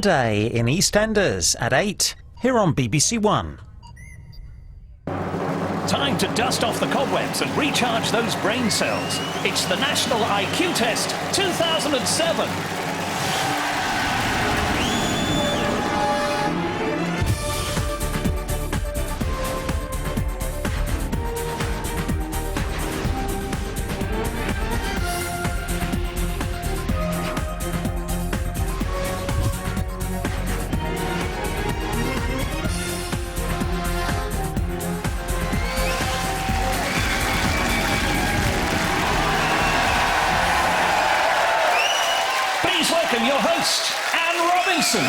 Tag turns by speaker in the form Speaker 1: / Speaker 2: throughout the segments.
Speaker 1: Day in EastEnders at 8, here on BBC One.
Speaker 2: Time to dust off the cobwebs and recharge those brain cells. It's the National IQ Test 2007. Please welcome your host, Anne Robinson.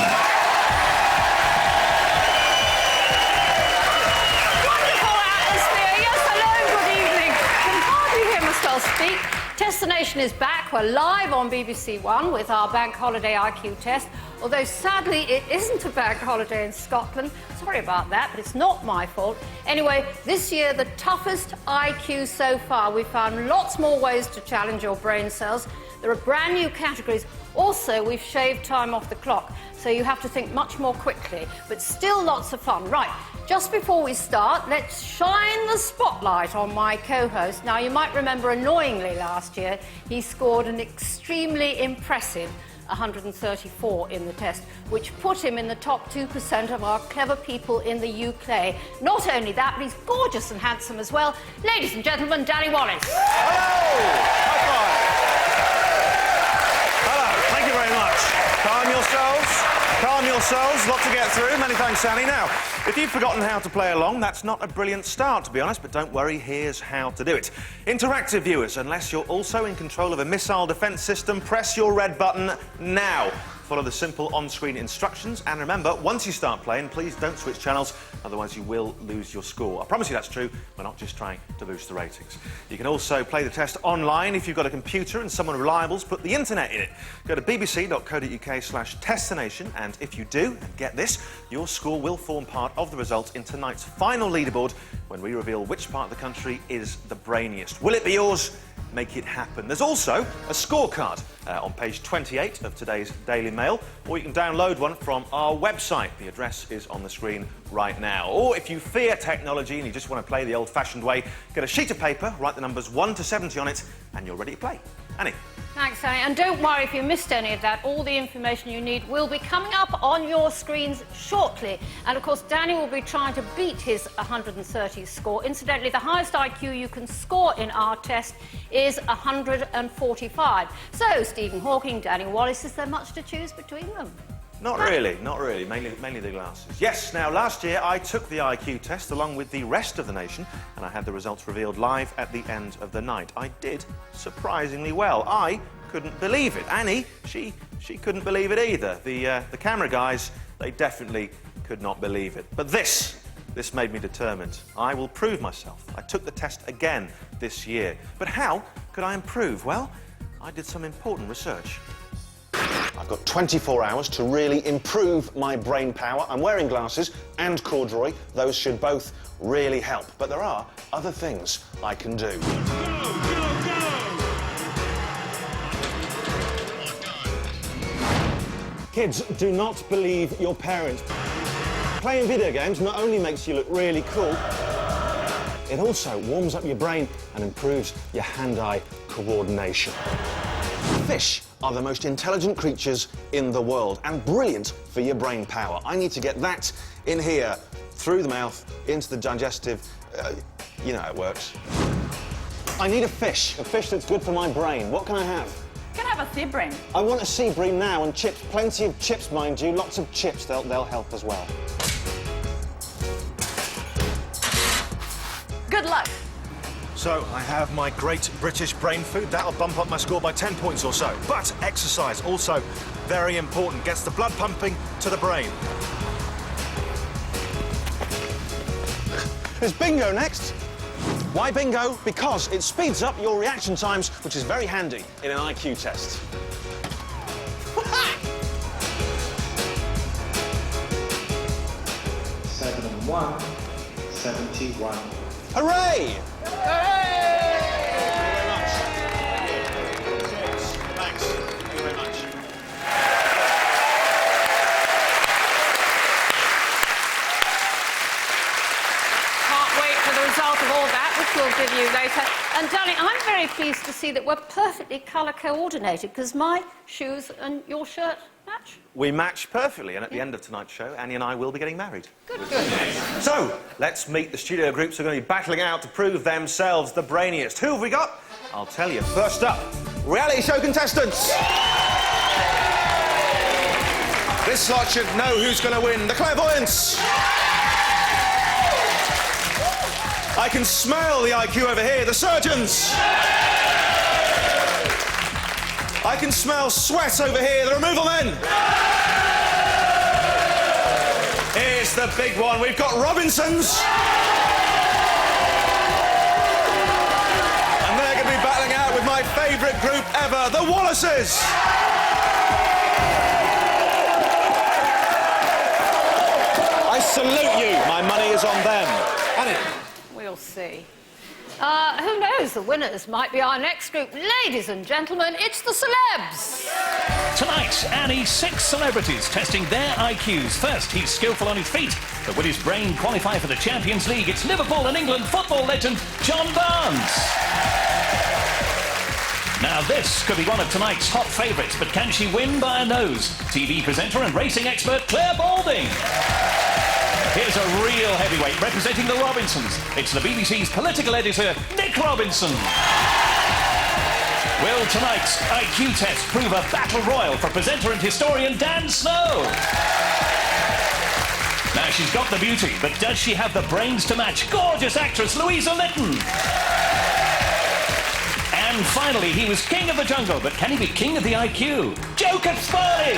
Speaker 3: Wonderful atmosphere. Yes, hello, good evening. Can hardly hear myself speak. Test the Nation is back. We're live on BBC One with our bank holiday IQ test. Although, sadly, it isn't a bank holiday in Scotland. Sorry about that, but it's not my fault. Anyway, this year, the toughest IQ so far. We found lots more ways to challenge your brain cells. There are brand new categories. Also, we've shaved time off the clock, so you have to think much more quickly, but still lots of fun. Right, just before we start, let's shine the spotlight on my co-host. Now, you might remember annoyingly last year, he scored an extremely impressive 134 in the test, which put him in the top 2% of our clever people in the UK. Not only that, but he's gorgeous and handsome as well. Ladies and gentlemen, Danny Wallace.
Speaker 4: Hello! High five! Hello, thank you very much. Calm yourselves, lot to get through. Many thanks, Sally. Now, if you've forgotten how to play along, that's not a brilliant start, to be honest, but don't worry, here's how to do it. Interactive viewers, unless you're also in control of a missile defence system, press your red button now. Follow the simple on-screen instructions, and remember, once you start playing, please don't switch channels, otherwise you will lose your score. I promise you that's true, we're not just trying to boost the ratings. You can also play the test online if you've got a computer and someone reliable's put the internet in it. Go to bbc.co.uk/testthenation, and if you do, and get this, your score will form part of the result in tonight's final leaderboard when we reveal which part of the country is the brainiest. Will it be yours? Make it happen. There's also a scorecard on page 28 of today's Daily Mail, or you can download one from our website. The address is on the screen right now. Or if you fear technology and you just want to play the old-fashioned way, get a sheet of paper, write the numbers 1 to 70 on it, and you're ready to play. Annie?
Speaker 3: Thanks, Annie. And don't worry if you missed any of that. All the information you need will be coming up on your screens shortly. And, of course, Danny will be trying to beat his 130 score. Incidentally, the highest IQ you can score in our test is 145. So, Stephen Hawking, Danny Wallace, is there much to choose between them?
Speaker 4: Not really. Mainly the glasses. Yes, now, last year I took the IQ test along with the rest of the nation, and I had the results revealed live at the end of the night. I did surprisingly well. I couldn't believe it. Annie, she couldn't believe it either. The camera guys, they definitely could not believe it. But this made me determined. I will prove myself. I took the test again this year. But how could I improve? Well, I did some important research. I've got 24 hours to really improve my brain power. I'm wearing glasses and corduroy. Those should both really help. But there are other things I can do. Kids, do not believe your parents. Playing video games not only makes you look really cool, it also warms up your brain and improves your hand-eye coordination. Fish are the most intelligent creatures in the world and brilliant for your brain power. I need to get that in here, through the mouth, into the digestive... you know how it works. I need a fish that's good for my brain. What can I have?
Speaker 5: Can I have a sea bream?
Speaker 4: I want a sea bream now, and chips. Plenty of chips, mind you. Lots of chips. They'll help as well.
Speaker 5: Good luck.
Speaker 6: So, I have my great British brain food. That'll bump up my score by 10 points or so. But exercise, also very important. Gets the blood pumping to the brain.
Speaker 4: There's bingo next. Why bingo? Because it speeds up your reaction times, which is very handy in an IQ test.
Speaker 7: 71, 71.
Speaker 4: Hooray! Thanks very much.
Speaker 3: result of all that, which we'll give you later. And, darling, I'm very pleased to see that we're perfectly colour-coordinated, because my shoes and your shirt match.
Speaker 4: We match perfectly, and at the end of tonight's show, Annie and I will be getting married.
Speaker 3: Good.
Speaker 4: So, let's meet the studio groups who are going to be battling out to prove themselves the brainiest. Who have we got? I'll tell you. First up, reality show contestants. This lot should know who's going to win. The clairvoyants. I can smell the IQ over here. The surgeons. I can smell sweat over here. The removal men. Here's the big one. We've got Robinsons. And they're going to be battling out with my favourite group ever, the Wallaces. I salute you. My money is on them. Annie.
Speaker 3: We'll see. Who knows? The winners might be our next group. Ladies and gentlemen, it's the celebs.
Speaker 2: Tonight, Annie's 6 celebrities testing their IQs. First, he's skillful on his feet, but will his brain qualify for the Champions League? It's Liverpool and England football legend John Barnes. Now, this could be one of tonight's hot favourites, but can she win by a nose? TV presenter and racing expert Claire Balding. Here's a real heavyweight representing the Robinsons. It's the BBC's political editor, Nick Robinson. Will tonight's IQ test prove a battle royal for presenter and historian Dan Snow? Now, she's got the beauty, but does she have the brains to match gorgeous actress Louisa Lytton? And finally, he was king of the jungle, but can he be king of the IQ? Joe Caspari!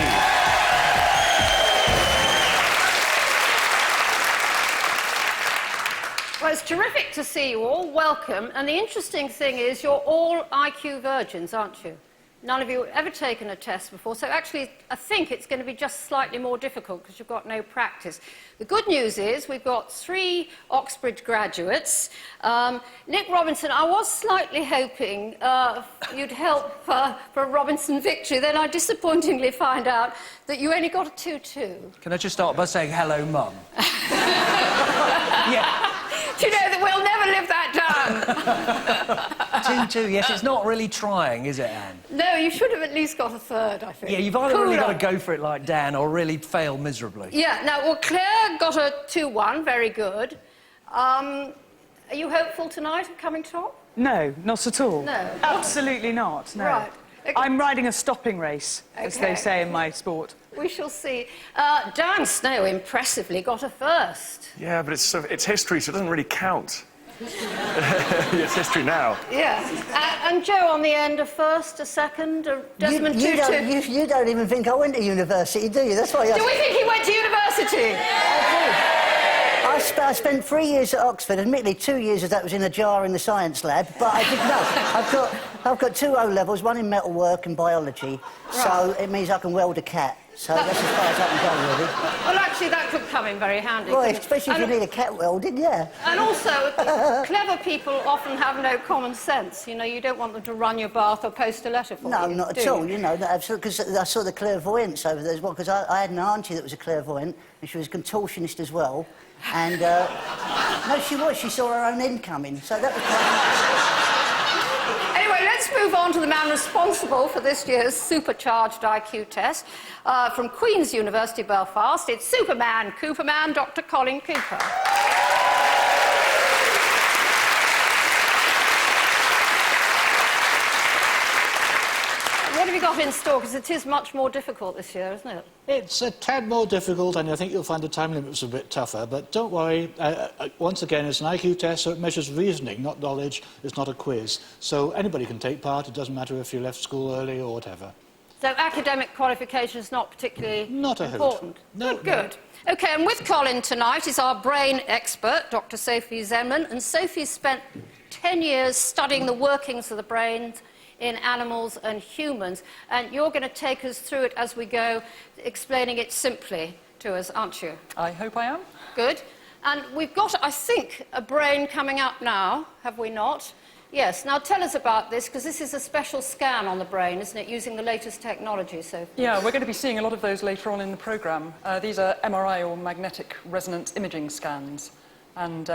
Speaker 3: Well, it's terrific to see you all. Welcome. And the interesting thing is you're all IQ virgins, aren't you? None of you have ever taken a test before, so actually I think it's going to be just slightly more difficult because you've got no practice. The good news is we've got 3 Oxbridge graduates. Nick Robinson, I was slightly hoping you'd help for a Robinson victory. Then I disappointingly find out that you only got a 2-2.
Speaker 5: Can I just start by saying hello, Mum? Yeah.
Speaker 3: Do you know that we'll never live that down?
Speaker 5: 2-2, yes, it's not really trying, is it, Anne?
Speaker 3: No, you should have at least got a 3rd, I think.
Speaker 5: Yeah, you've either really got to go for it like Dan or really fail miserably.
Speaker 3: Yeah, now, well, Claire got a 2-1, very good. Are you hopeful tonight of coming top?
Speaker 8: No, not at all.
Speaker 3: No?
Speaker 8: Absolutely not, no.
Speaker 3: Right. Okay.
Speaker 8: I'm riding a stopping race, as they say in my sport.
Speaker 3: We shall see. Dan Snow impressively got a 1st.
Speaker 9: Yeah, but it's history, so it doesn't really count. It's history now.
Speaker 3: Yeah. And Joe on the end, a 1st, a 2nd, a Desmond Tutu.
Speaker 10: You don't even think I went to university, do you? That's why.
Speaker 3: Do we think he went to university?
Speaker 10: I spent 3 years at Oxford. Admittedly, 2 years of that was in a jar in the science lab. But I didn't know. I've got 2 O-levels, one in metalwork and biology. Right. So it means I can weld a cat. So that's as far as I can go, really.
Speaker 3: Well, actually, that could come in very handy.
Speaker 10: Well, especially if you need a cat welded, yeah.
Speaker 3: And also, clever people often have no common sense. You know, you don't want them to run your bath or post a letter for you.
Speaker 10: No, not at all, you know, absolutely. Because I saw the clairvoyance over there as well, because I had an auntie that was a clairvoyant, and she was a contortionist as well. And, no, she was. She saw her own end coming, so that was quite nice.
Speaker 3: Anyway, let's move on to the man responsible for this year's supercharged IQ test. From Queen's University, Belfast, it's Superman, Cooperman, Dr. Colin Cooper. What have you got in store? Because it is much more difficult this year, isn't it?
Speaker 11: It's a tad more difficult, and I think you'll find the time limits a bit tougher. But don't worry, once again, it's an IQ test, so it measures reasoning, not knowledge. It's not a quiz. So anybody can take part. It doesn't matter if you left school early or whatever.
Speaker 3: So academic qualification is not particularly important?
Speaker 11: No,
Speaker 3: good. OK, and with Colin tonight is our brain expert, Dr. Sophie Zenman. And Sophie's spent 10 years studying the workings of the brain in animals and humans, and you're going to take us through it as we go, explaining it simply to us, aren't you?
Speaker 8: I hope I am.
Speaker 3: Good. And we've got, I think, a brain coming up now, have we not? Yes. Now tell us about this, because this is a special scan on the brain, isn't it, using the latest technology, Sophie?
Speaker 8: Yeah, we're going to be seeing a lot of those later on in the programme. These are MRI or magnetic resonance imaging scans. And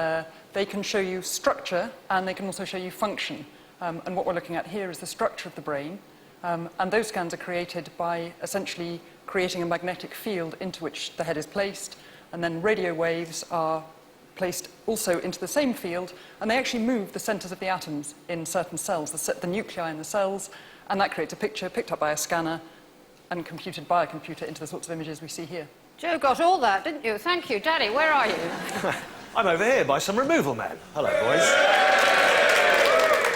Speaker 8: they can show you structure, and they can also show you function. And what we're looking at here is the structure of the brain. And those scans are created by essentially creating a magnetic field into which the head is placed, and then radio waves are placed also into the same field, and they actually move the centers of the atoms in certain cells, the nuclei in the cells, and that creates a picture picked up by a scanner and computed by a computer into the sorts of images we see here.
Speaker 3: Joe got all that, didn't you? Thank you. Daddy, where are you?
Speaker 4: I'm over here by some removal men. Hello, boys.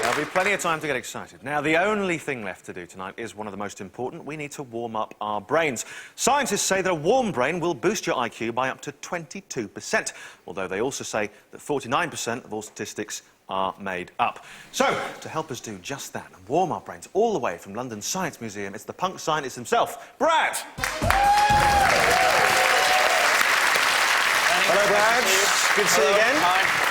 Speaker 4: There'll be plenty of time to get excited. Now, the only thing left to do tonight is one of the most important. We need to warm up our brains. Scientists say that a warm brain will boost your IQ by up to 22%, although they also say that 49% of all statistics are made up. So, to help us do just that and warm our brains all the way from London's Science Museum, it's the punk scientist himself, Brad! Hello, Brad. Good to see you again.
Speaker 9: Hi.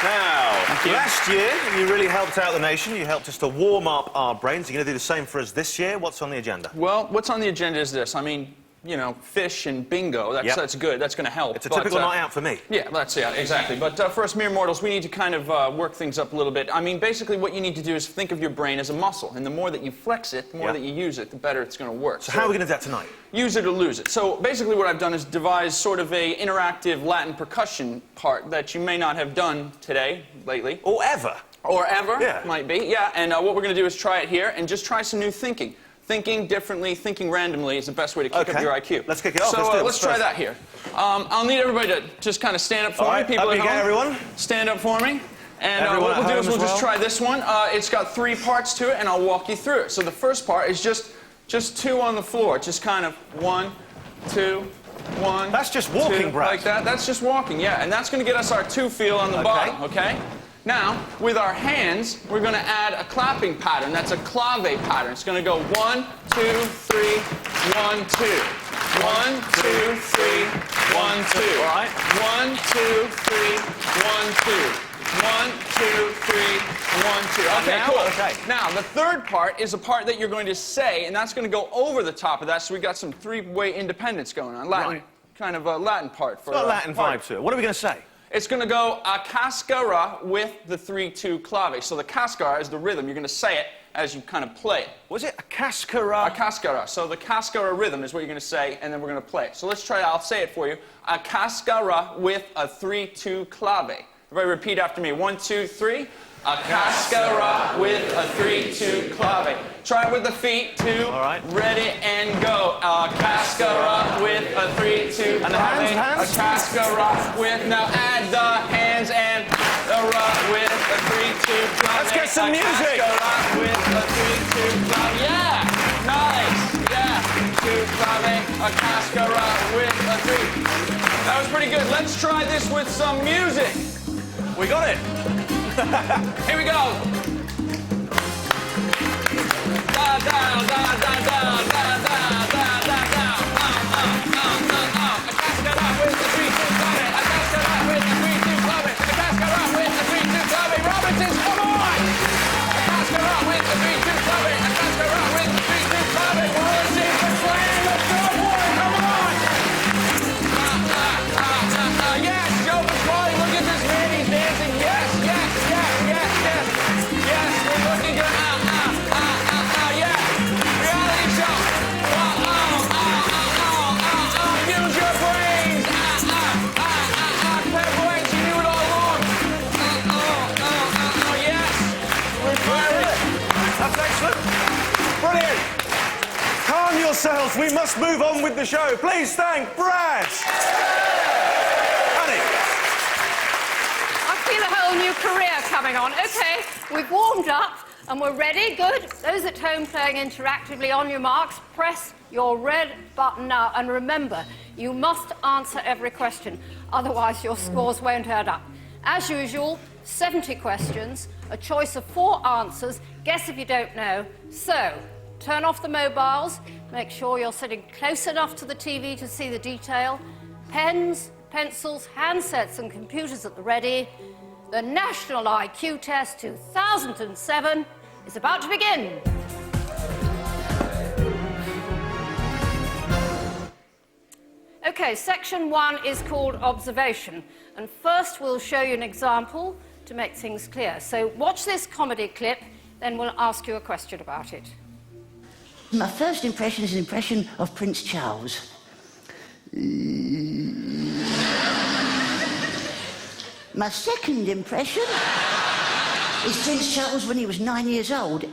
Speaker 4: Now, last year, you really helped out the nation. You helped us to warm up our brains. You're going to do the same for us this year. What's on the agenda?
Speaker 12: Well, what's on the agenda is this. I mean, you know, fish and bingo, that's good. That's going to help.
Speaker 4: It's a typical night out for me.
Speaker 12: Yeah, exactly. But for us mere mortals, we need to kind of work things up a little bit. I mean, basically what you need to do is think of your brain as a muscle. And the more that you flex it, the more that you use it, the better it's going to work.
Speaker 4: So how are we going to do that tonight?
Speaker 12: Use it or lose it. So basically what I've done is devise sort of a interactive Latin percussion part that you may not have done today, lately.
Speaker 4: Or ever.
Speaker 12: Or ever,
Speaker 4: yeah.
Speaker 12: Might be, yeah. And what we're going to do is try it here and just try some new thinking. Thinking differently, thinking randomly is the best way to kick up your IQ.
Speaker 4: Let's kick it off.
Speaker 12: So let's try that here. I'll need everybody to just kind of stand up for me. People at home,
Speaker 4: everyone.
Speaker 12: Stand up for me. And what we'll do is we'll just try this one. It's got 3 parts to it, and I'll walk you through it. So the first part is just 2 on the floor. Just kind of 1, 2, 1.
Speaker 4: That's just walking,
Speaker 12: 2,
Speaker 4: Brad.
Speaker 12: like that. That's just walking, yeah. And that's going to get us our 2 feel on the bottom, okay? Now, with our hands, we're going to add a clapping pattern. That's a clave pattern. It's going to go 1, 2, 3, 1, 2. 1, 2, 3, 1, 2.
Speaker 4: All right.
Speaker 12: 1, 2, 3, 1, 2. 1, 2, 3, 1, 2. Okay,
Speaker 4: now?
Speaker 12: cool.
Speaker 4: Okay.
Speaker 12: Now, the third part is a part that you're going to say, and that's going to go over the top of that, so we've got some 3-way independence going on. Latin, kind of a Latin part.
Speaker 4: It's got a Latin vibe to it. What are we going to say?
Speaker 12: It's going to go a cascara with the 3-2 clave. So the cascara is the rhythm. You're going to say it as you kind of play it.
Speaker 4: Was it a cascara?
Speaker 12: A cascara. So the cascara rhythm is what you're going to say, and then we're going to play it. So let's try it. I'll say it for you. A cascara with a 3-2 clave. Everybody repeat after me. 1, 2, 3. A cascara with a 3-2 clave. Try it with the feet, 2.
Speaker 4: All right.
Speaker 12: Ready and go. A cascara with a 3-2 clave.
Speaker 4: And the hands?
Speaker 12: A cascara with, now add the hands and the with a 3-2 clave.
Speaker 4: Let's get some music.
Speaker 12: A cascara with a 3-2 clave. Yeah, nice. Yeah, 2 clave. A cascara with a 3. That was pretty good. Let's try this with some music.
Speaker 4: We got it.
Speaker 12: Here we go. Da da da da da da da da da da. A cascara with the 3-2 clave. A cascara with the 3-2 clave. A cascara with the 3-2 clave. Robinsons, come on! A cascara with the 3-2 clave. A cascara with the 3-2 clave. Robinsons, the slam. Let's go for it. Come on! Yes, Joe Pasquale, look at this man. He's dancing. Yes, yes, yes, yes, yes. Yes, we're looking good. Yeah. Reality show. Use your brains. Clairvoyance, you knew it all along. Yes. We're firing.
Speaker 4: That's excellent. Brilliant. Calm yourselves. We must move on with the show. Please thank Brad.
Speaker 3: I feel a whole new career coming on. OK, we've warmed up and we're ready. Good. Those at home playing interactively, on your marks, press your red button now. And remember, you must answer every question. Otherwise, your scores won't add up. As usual, 70 questions, a choice of 4 answers. Guess if you don't know. So, turn off the mobiles. Make sure you're sitting close enough to the TV to see the detail. Pens, pencils, handsets and computers at the ready. The National IQ Test 2007 is about to begin. OK, section 1 is called observation. And first we'll show you an example to make things clear. So watch this comedy clip, then we'll ask you a question about it.
Speaker 10: My first impression is an impression of Prince Charles. My second impression is Prince Charles when he was 9 years old.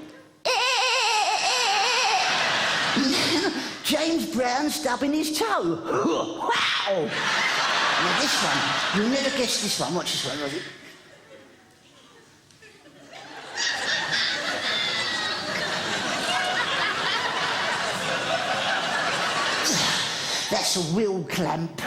Speaker 10: James Brown stubbing his toe. Wow! Now this one, you'll never guess this one. Watch this one, Rosie. That's a wheel clamp.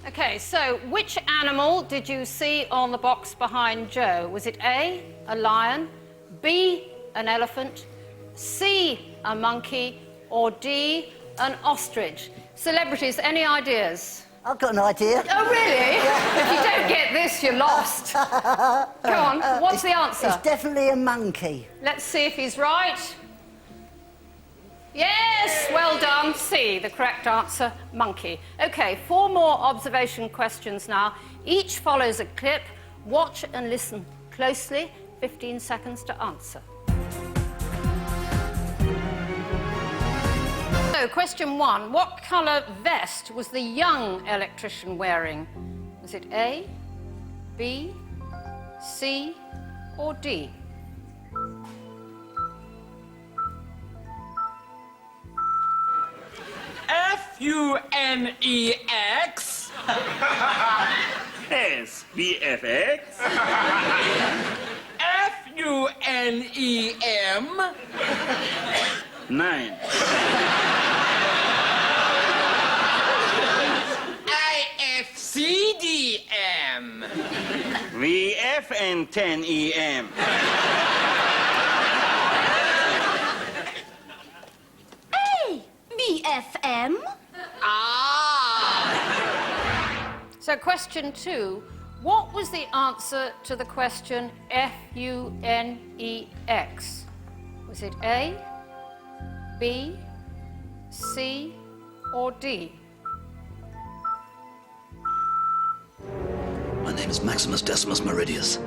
Speaker 3: OK, so which animal did you see on the box behind Joe? Was it A, a lion, B, an elephant, C, a monkey, or D, an ostrich? Celebrities, any ideas?
Speaker 10: I've got an idea.
Speaker 3: Oh, really? If you don't get this, you're lost. Go on, what's the answer?
Speaker 10: It's definitely a monkey.
Speaker 3: Let's see if he's right. Yes, well done. C, the correct answer, monkey. OK, 4 more observation questions now. Each follows a clip. Watch and listen closely. 15 seconds to answer. So, question 1. What colour vest was the young electrician wearing? Was it A, B, C, or D?
Speaker 13: F-U-N-E-X. Yes, VFX. F-U-N-E-M. 9. I-F-C-D-M. VF-N-10-E-M.
Speaker 14: BFM?
Speaker 3: So, question 2. What was the answer to the question F-U-N-E-X? Was it A, B, C, or D?
Speaker 15: My name is Maximus Decimus Meridius,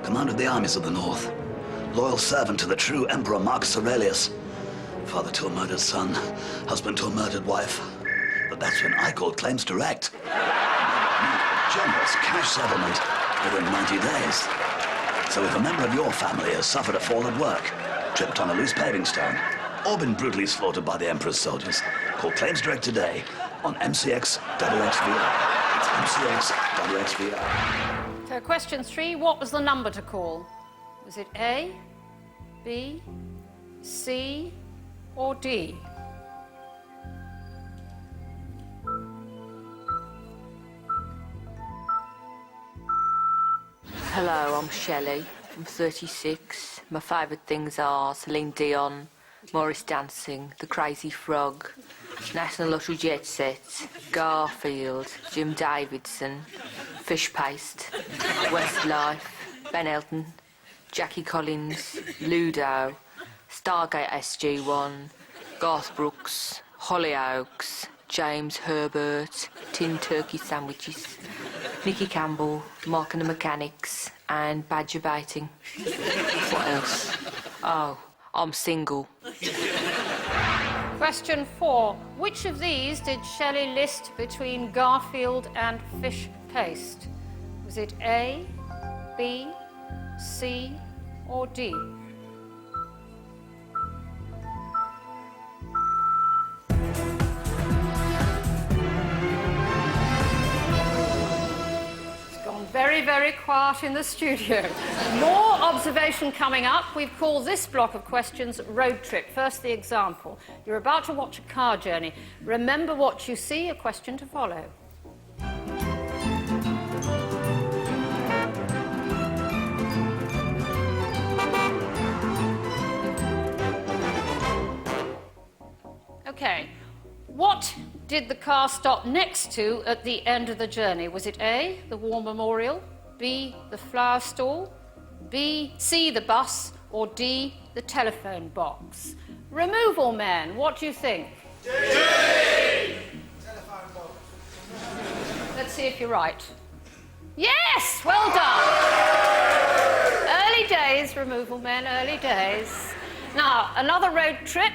Speaker 15: commander of the armies of the North, loyal servant to the true Emperor Marcus Aurelius, father to a murdered son, husband to a murdered wife. But that's when I called claims direct. Generous cash settlement within 90 days. So if a member of your family has suffered a fall at work, tripped on a loose paving stone, or been brutally slaughtered by the Emperor's soldiers, call claims direct today on MCX-XXVR. It's MCX-XXVR.
Speaker 3: So, question 3. What was the number to call? Was it A, B, C, or D?
Speaker 16: Hello, I'm Shelley. I'm 36. My favourite things are Celine Dion, Morris Dancing, The Crazy Frog, National Lottery Jet Set, Garfield, Jim Davidson, Fish Paste, Westlife, Ben Elton, Jackie Collins, Ludo, Stargate SG-1, Garth Brooks, Hollyoaks, James Herbert, Tin Turkey Sandwiches, Nicky Campbell, Mark and the Mechanics, and Badger Baiting. What else? Oh, I'm single.
Speaker 3: Question 4. Which of these did Shelley list between Garfield and Fish Paste? Was it A, B, C, or D? Very, very quiet in the studio. More observation coming up. We've called this block of questions Road Trip. First, the example. You're about to watch a car journey. Remember what you see, a question to follow. OK. What did the car stop next to at the end of the journey? Was it A, the War Memorial, B, the flower stall, B, C, the bus, or D, the telephone box? Removal men, what do you think? D! if you're right. Yes! Well done. Early days, removal men, early days. Now, another road trip.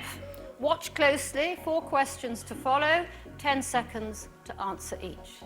Speaker 3: Watch closely. 4 questions to follow. 10 seconds to answer each.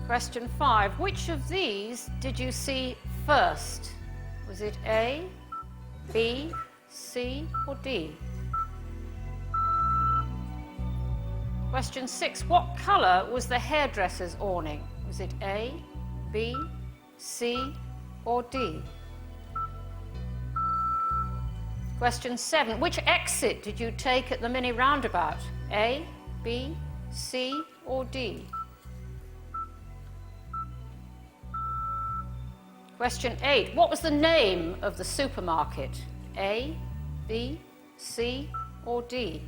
Speaker 3: Question 5. Which of these did you see first? Was it A, B, C, or D? Question 6. What colour was the hairdresser's awning? Was it A, B, C, or D? Question 7. Which exit did you take at the mini roundabout? A, B, C, or D? Question 8. What was the name of the supermarket? A, B, C, or D?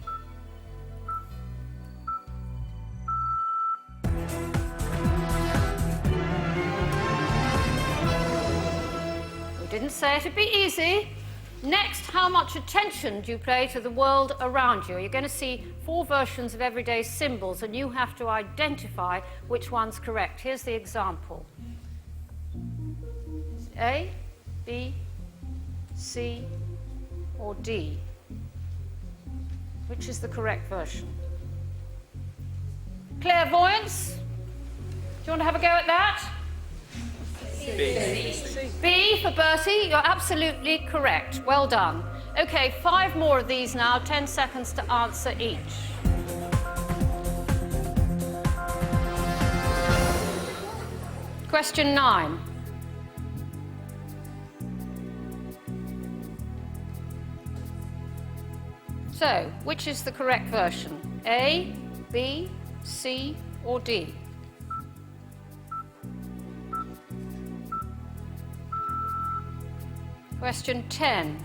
Speaker 3: We didn't say it'd be easy. Next, how much attention do you pay to the world around you? You're going to see 4 versions of everyday symbols, and you have to identify which one's correct. Here's the example. A, B, C, or D? Which is the correct version? Clairvoyance? Do you want to have a go at that?
Speaker 13: B.
Speaker 3: B for Bertie, you're absolutely correct. Well done. Okay, 5 more of these now, 10 seconds to answer each. Question 9. So, which is the correct version? A, B, C, or D? Question 10.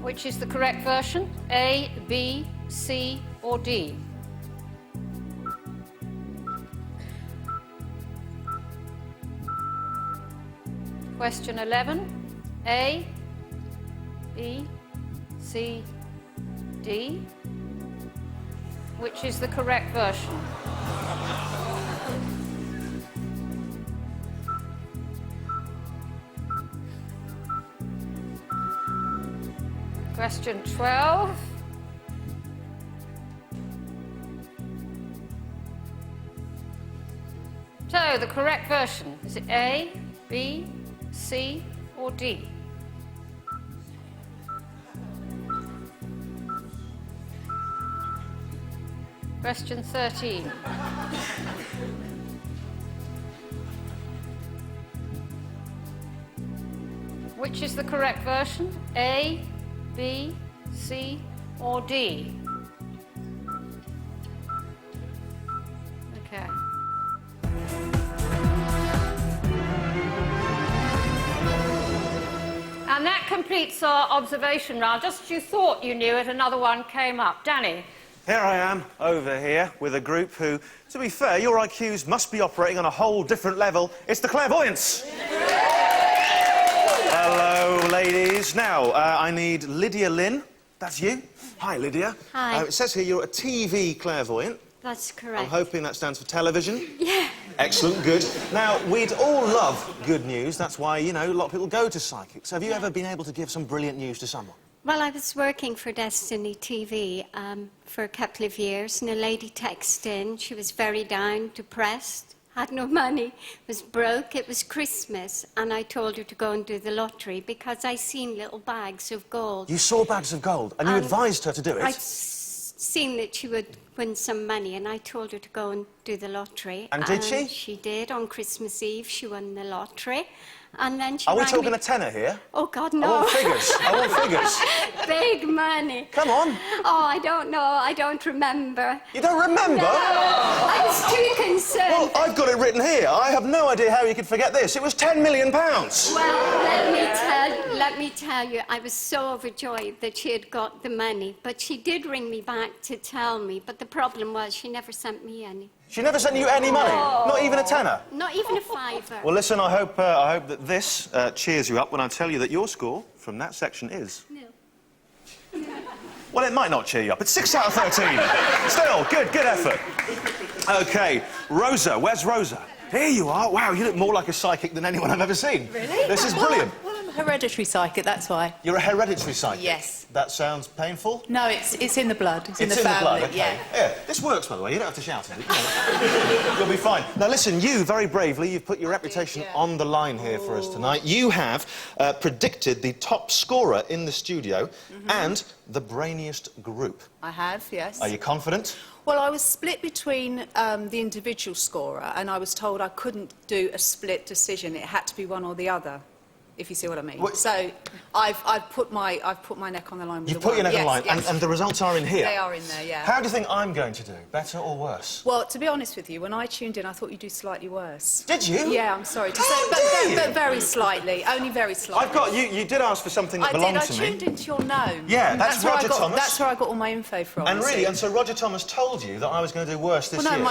Speaker 3: Which is the correct version? A, B, C, or D? Question 11. A, B, C, D? Which is the correct version? Question 12. So, the correct version, is it A, B, C, or D? Question 13. Which is the correct version? A, B, C, or D? Okay. And that completes our observation round. Just as you thought you knew it, another one came up. Danny?
Speaker 4: Here I am, over here, with a group who, to be fair, your IQs must be operating on a whole different level. It's the clairvoyants! Hello, ladies. Now, I need Lydia Lynn. That's you. Hi, Lydia.
Speaker 14: Hi.
Speaker 4: It says here you're a TV clairvoyant.
Speaker 14: That's correct.
Speaker 4: I'm hoping that stands for television.
Speaker 14: Yeah.
Speaker 4: Excellent, good. Now, we'd all love good news. That's why, you know, a lot of people go to psychics. Have you ever been able to give some brilliant news to someone?
Speaker 14: Well, I was working for Destiny TV for a couple of years, and a lady texted in. She was very down, depressed, had no money, was broke. It was Christmas, and I told her to go and do the lottery because I seen little bags of gold.
Speaker 4: You saw bags of gold, and you advised her to do it?
Speaker 14: I'd seen that she would won some money, and I told her to go and do the lottery.
Speaker 4: And did she?
Speaker 14: She did. On Christmas Eve, she won the lottery. And then she
Speaker 4: Are we
Speaker 14: rang
Speaker 4: talking
Speaker 14: me...
Speaker 4: a tenner here?
Speaker 14: Oh, God,
Speaker 4: I
Speaker 14: no.
Speaker 4: want figures. I want figures.
Speaker 14: Big money.
Speaker 4: Come on.
Speaker 14: Oh, I don't know. I don't remember.
Speaker 4: You don't remember?
Speaker 14: No. I was too concerned.
Speaker 4: Well, I've got it written here. I have no idea how you could forget this. It was £10 million.
Speaker 14: Well, let me tell you, I was so overjoyed that she had got the money. But she did ring me back to tell me. But the problem was she never sent me any.
Speaker 4: She never sent you any money?
Speaker 14: No.
Speaker 4: Not even a tenner?
Speaker 14: Not even a fiver.
Speaker 4: Well, listen, I hope that this cheers you up when I tell you that your score from that section is...
Speaker 14: No.
Speaker 4: Well, it might not cheer you up. It's 6 out of 13. Still, good effort. OK, Rosa. Where's Rosa? Here you are. Wow, you look more like a psychic than anyone I've ever seen.
Speaker 17: Really?
Speaker 4: This is brilliant.
Speaker 17: Well, I'm a hereditary psychic, that's why.
Speaker 4: You're a hereditary psychic?
Speaker 17: Yes.
Speaker 4: That sounds painful?
Speaker 17: No, it's in the blood. It's in the
Speaker 4: family.
Speaker 17: blood,
Speaker 4: Okay.
Speaker 17: yeah.
Speaker 4: This works, by the way. You don't have to shout at it. You'll be fine. Now, listen, you, very bravely, you've put your reputation on the line here for us tonight. You have predicted the top scorer in the studio and the brainiest group.
Speaker 17: I have, yes.
Speaker 4: Are you confident?
Speaker 17: Well, I was split between the individual scorer, and I was told I couldn't do a split decision. It had to be one or the other, if you see what I mean. So I've put my neck on the line with
Speaker 4: You've put your neck on the line,
Speaker 17: yes.
Speaker 4: and the results are in here.
Speaker 17: They are in there, yeah.
Speaker 4: How do you think I'm going to do? Better or worse?
Speaker 17: Well, to be honest with you, when I tuned in, I thought you'd do slightly worse.
Speaker 4: Did you?
Speaker 17: Yeah, I'm sorry to say, but very slightly, only very slightly.
Speaker 4: I've got you. You did ask for something that belonged to me.
Speaker 17: I tuned into your gnome.
Speaker 4: Yeah, that's Roger Thomas.
Speaker 17: That's where I got all my info from.
Speaker 4: And really, and so Roger Thomas told you that I was going to do worse this year?
Speaker 17: Well, no,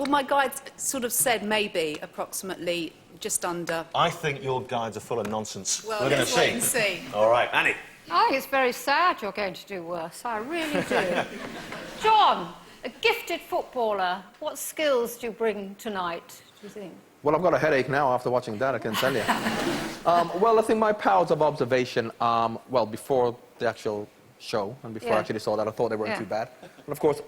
Speaker 17: my guides sort of said maybe approximately just under.
Speaker 4: I think your guides are full of nonsense.
Speaker 17: Well,
Speaker 4: we're going to see.
Speaker 17: Wait and see.
Speaker 4: All right, Annie.
Speaker 3: I think it's very sad you're going to do worse. I really do. John, a gifted footballer, what skills do you bring tonight, do you think?
Speaker 18: Well, I've got a headache now after watching that, I can tell you. Well, I think my powers of observation, well, before the actual show and before I actually saw that, I thought they weren't too bad. And of course,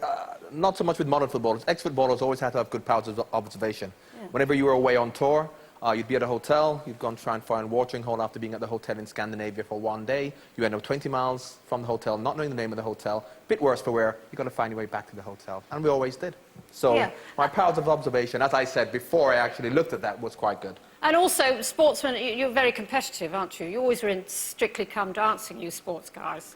Speaker 18: not so much with modern footballers. Ex-footballers always had to have good powers of observation.
Speaker 3: Yeah.
Speaker 18: Whenever you were away on tour, you'd be at a hotel, you'd go and try and find a watering hole after being at the hotel in Scandinavia for one day. You end up 20 miles from the hotel, not knowing the name of the hotel. Bit worse for wear, you've got to find your way back to the hotel. And we always did. So my powers of observation, as I said before I actually looked at that, was quite good.
Speaker 3: And also, sportsmen, you're very competitive, aren't you? You always are in Strictly Come Dancing, you sports guys.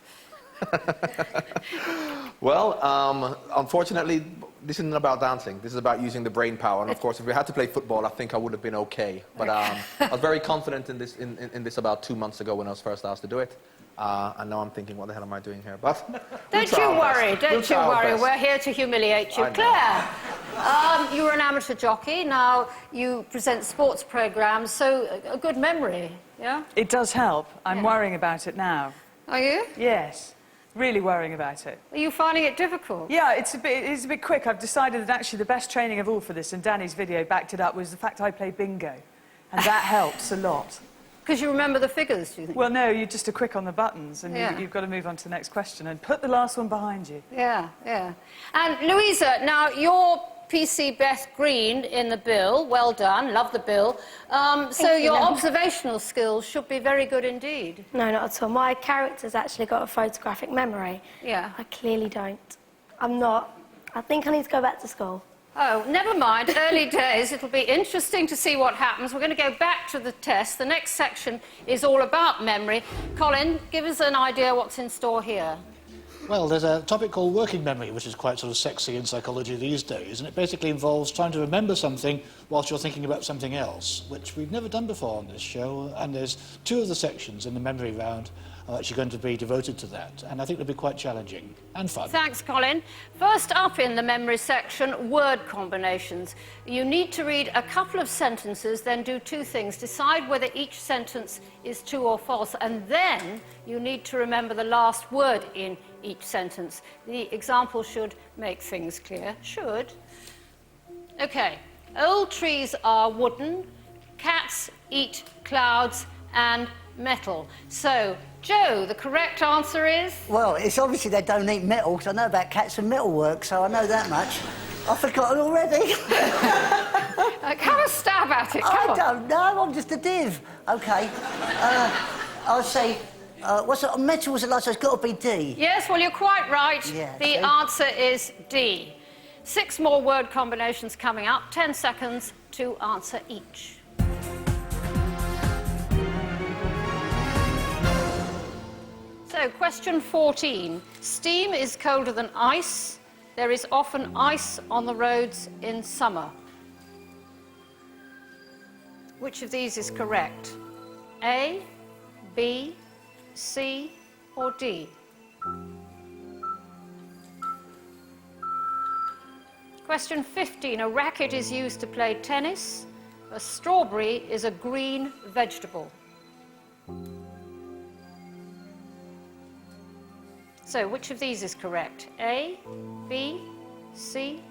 Speaker 18: Well, unfortunately, this isn't about dancing. This is about using the brain power. And of course, if we had to play football, I think I would have been okay. But I was very confident in this about 2 months ago when I was first asked to do it. And now I'm thinking, what the hell am I doing here? But
Speaker 3: Don't you worry, don't you worry. We're here to humiliate you. Claire, you were an amateur jockey. Now you present sports programmes, so a good memory, yeah?
Speaker 8: It does help. I'm worrying about it now.
Speaker 3: Are you?
Speaker 8: Yes. Really worrying about it.
Speaker 3: Are you finding it difficult?
Speaker 8: Yeah, it's a bit quick. I've decided that actually the best training of all for this, and Danny's video backed it up, was the fact I play bingo. And that helps a lot.
Speaker 3: Because you remember the figures, do you think?
Speaker 8: Well, no, you just are quick on the buttons, and you've got to move on to the next question and put the last one behind you.
Speaker 3: Yeah, yeah. And Louisa, now you're PC Beth Green in the bill. Well done, love the bill. So your observational skills should be very good indeed.
Speaker 19: No, not at all. My character's actually got a photographic memory.
Speaker 3: Yeah.
Speaker 19: I clearly don't. I'm not. I think I need to go back to school.
Speaker 3: Oh, never mind. Early days. It'll be interesting to see what happens. We're going to go back to the test. The next section is all about memory. Colin, give us an idea what's in store here.
Speaker 11: Well, there's a topic called working memory, which is quite sort of sexy in psychology these days, and it basically involves trying to remember something whilst you're thinking about something else, which we've never done before on this show, and there's 2 of the sections in the memory round are actually going to be devoted to that, and I think they'll be quite challenging and fun.
Speaker 3: Thanks, Colin. First up in the memory section, word combinations. You need to read a couple of sentences, then do 2 things. Decide whether each sentence is true or false, and then you need to remember the last word in each sentence. The example should make things clear. Should. OK. Old trees are wooden, cats eat clouds, and metal. So, Joe, the correct answer is?
Speaker 10: Well, it's obviously they don't eat metal, because I know about cats and metalwork, so I know that much. I've forgotten already.
Speaker 3: Have a stab at it, come on.
Speaker 10: I don't know, I'm just a div. OK. I'll say, what's it? Metal was the last, so it's got to be D.
Speaker 3: Yes, well, you're quite right.
Speaker 10: Yeah,
Speaker 3: the answer is D. 6 more word combinations coming up. 10 seconds to answer each. So, question 14. Steam is colder than ice. There is often ice on the roads in summer. Which of these is correct? A, B, C, or D? Question 15. A racket is used to play tennis. A strawberry is a green vegetable. So, which of these is correct? A, B, C,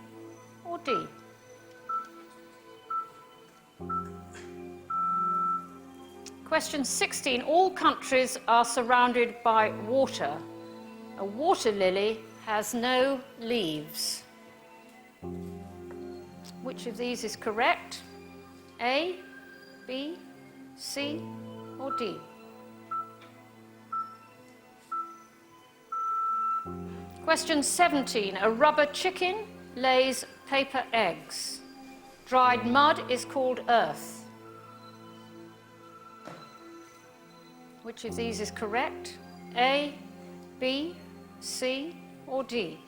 Speaker 3: or D? Question 16. All countries are surrounded by water. A water lily has no leaves. Which of these is correct? A, B, C, or D? Question 17. A rubber chicken lays paper eggs. Dried mud is called earth. Which of these is correct? A, B, C, or D?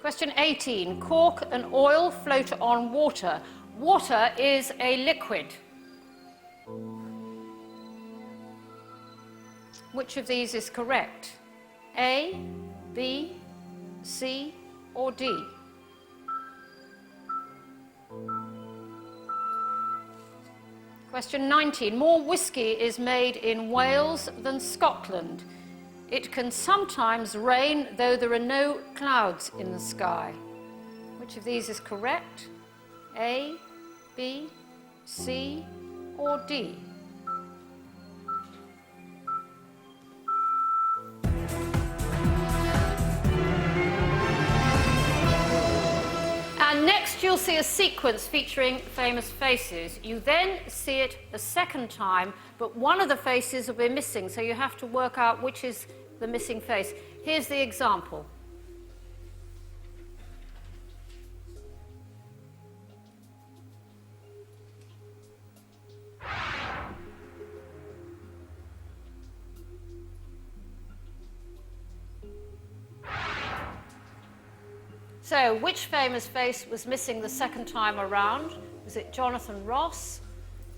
Speaker 3: Question 18. Cork and oil float on water. Water is a liquid. Which of these is correct? A, B, C, or D? Question 19. More whiskey is made in Wales than Scotland. It can sometimes rain, though there are no clouds in the sky. Which of these is correct? A, B, C, or D? And next you'll see a sequence featuring famous faces. You then see it a second time, but one of the faces will be missing, so you have to work out which is the missing face. Here's the example. So, which famous face was missing the second time around? Was it Jonathan Ross,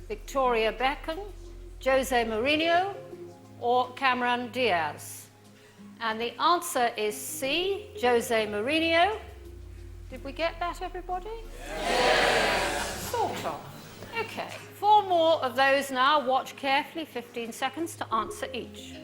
Speaker 3: Victoria Beckham, Jose Mourinho, or Cameron Diaz? And the answer is C, Jose Mourinho. Did we get that, everybody? Yes. Sort of. Okay, 4 more of those now. Watch carefully, 15 seconds to answer each.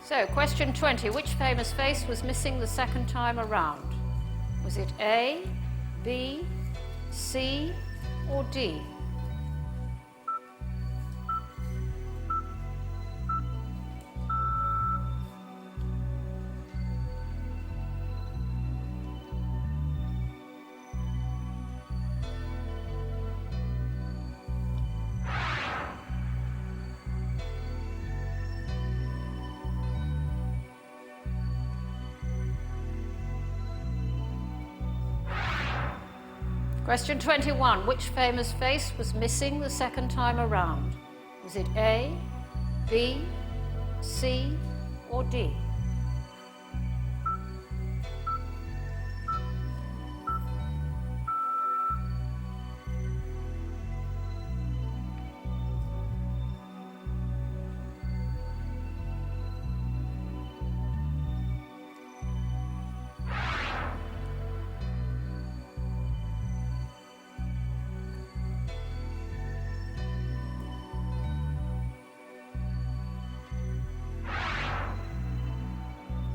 Speaker 3: So, question 20. Which famous face was missing the second time around? Was it A, B, C, or D? Question 21. Which famous face was missing the second time around? Was it A, B, C, or D?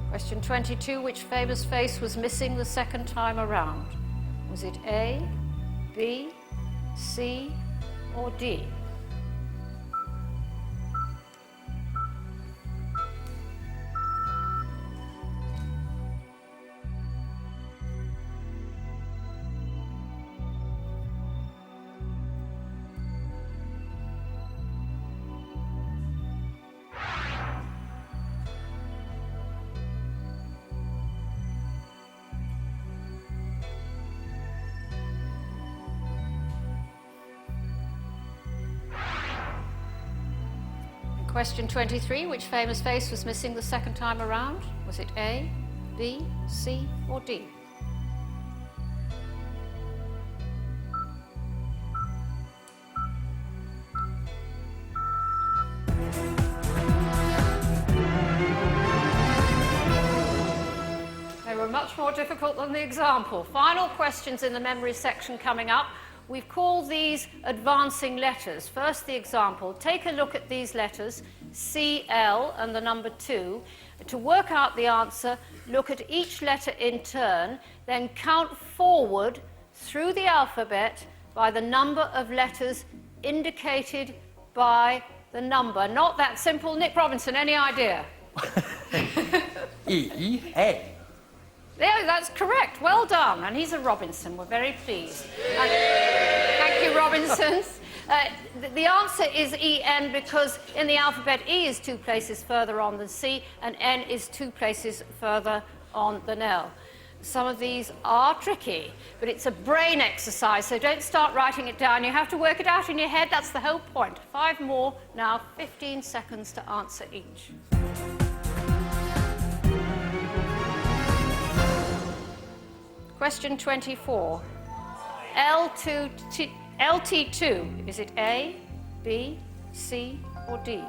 Speaker 3: Question 22. Which famous face was missing the second time around? Was it A, B, C, or D? Question 23, which famous face was missing the second time around? Was it A, B, C, or D? They were much more difficult than the example. Final questions in the memory section coming up. We've called these advancing letters. First, the example. Take a look at these letters, CL and the number 2. To work out the answer, look at each letter in turn, then count forward through the alphabet by the number of letters indicated by the number. Not that simple. Nick Robinson, any idea?
Speaker 5: E-A.
Speaker 3: Yeah, that's correct. Well done. And he's a Robinson. We're very pleased. And thank you, Robinsons. The answer is E-N because in the alphabet E is 2 places further on than C and N is 2 places further on than L. Some of these are tricky, but it's a brain exercise, so don't start writing it down. You have to work it out in your head. That's the whole point. 5 more now, 15 seconds to answer each. Question 24. LT2, is it A, B, C, or D?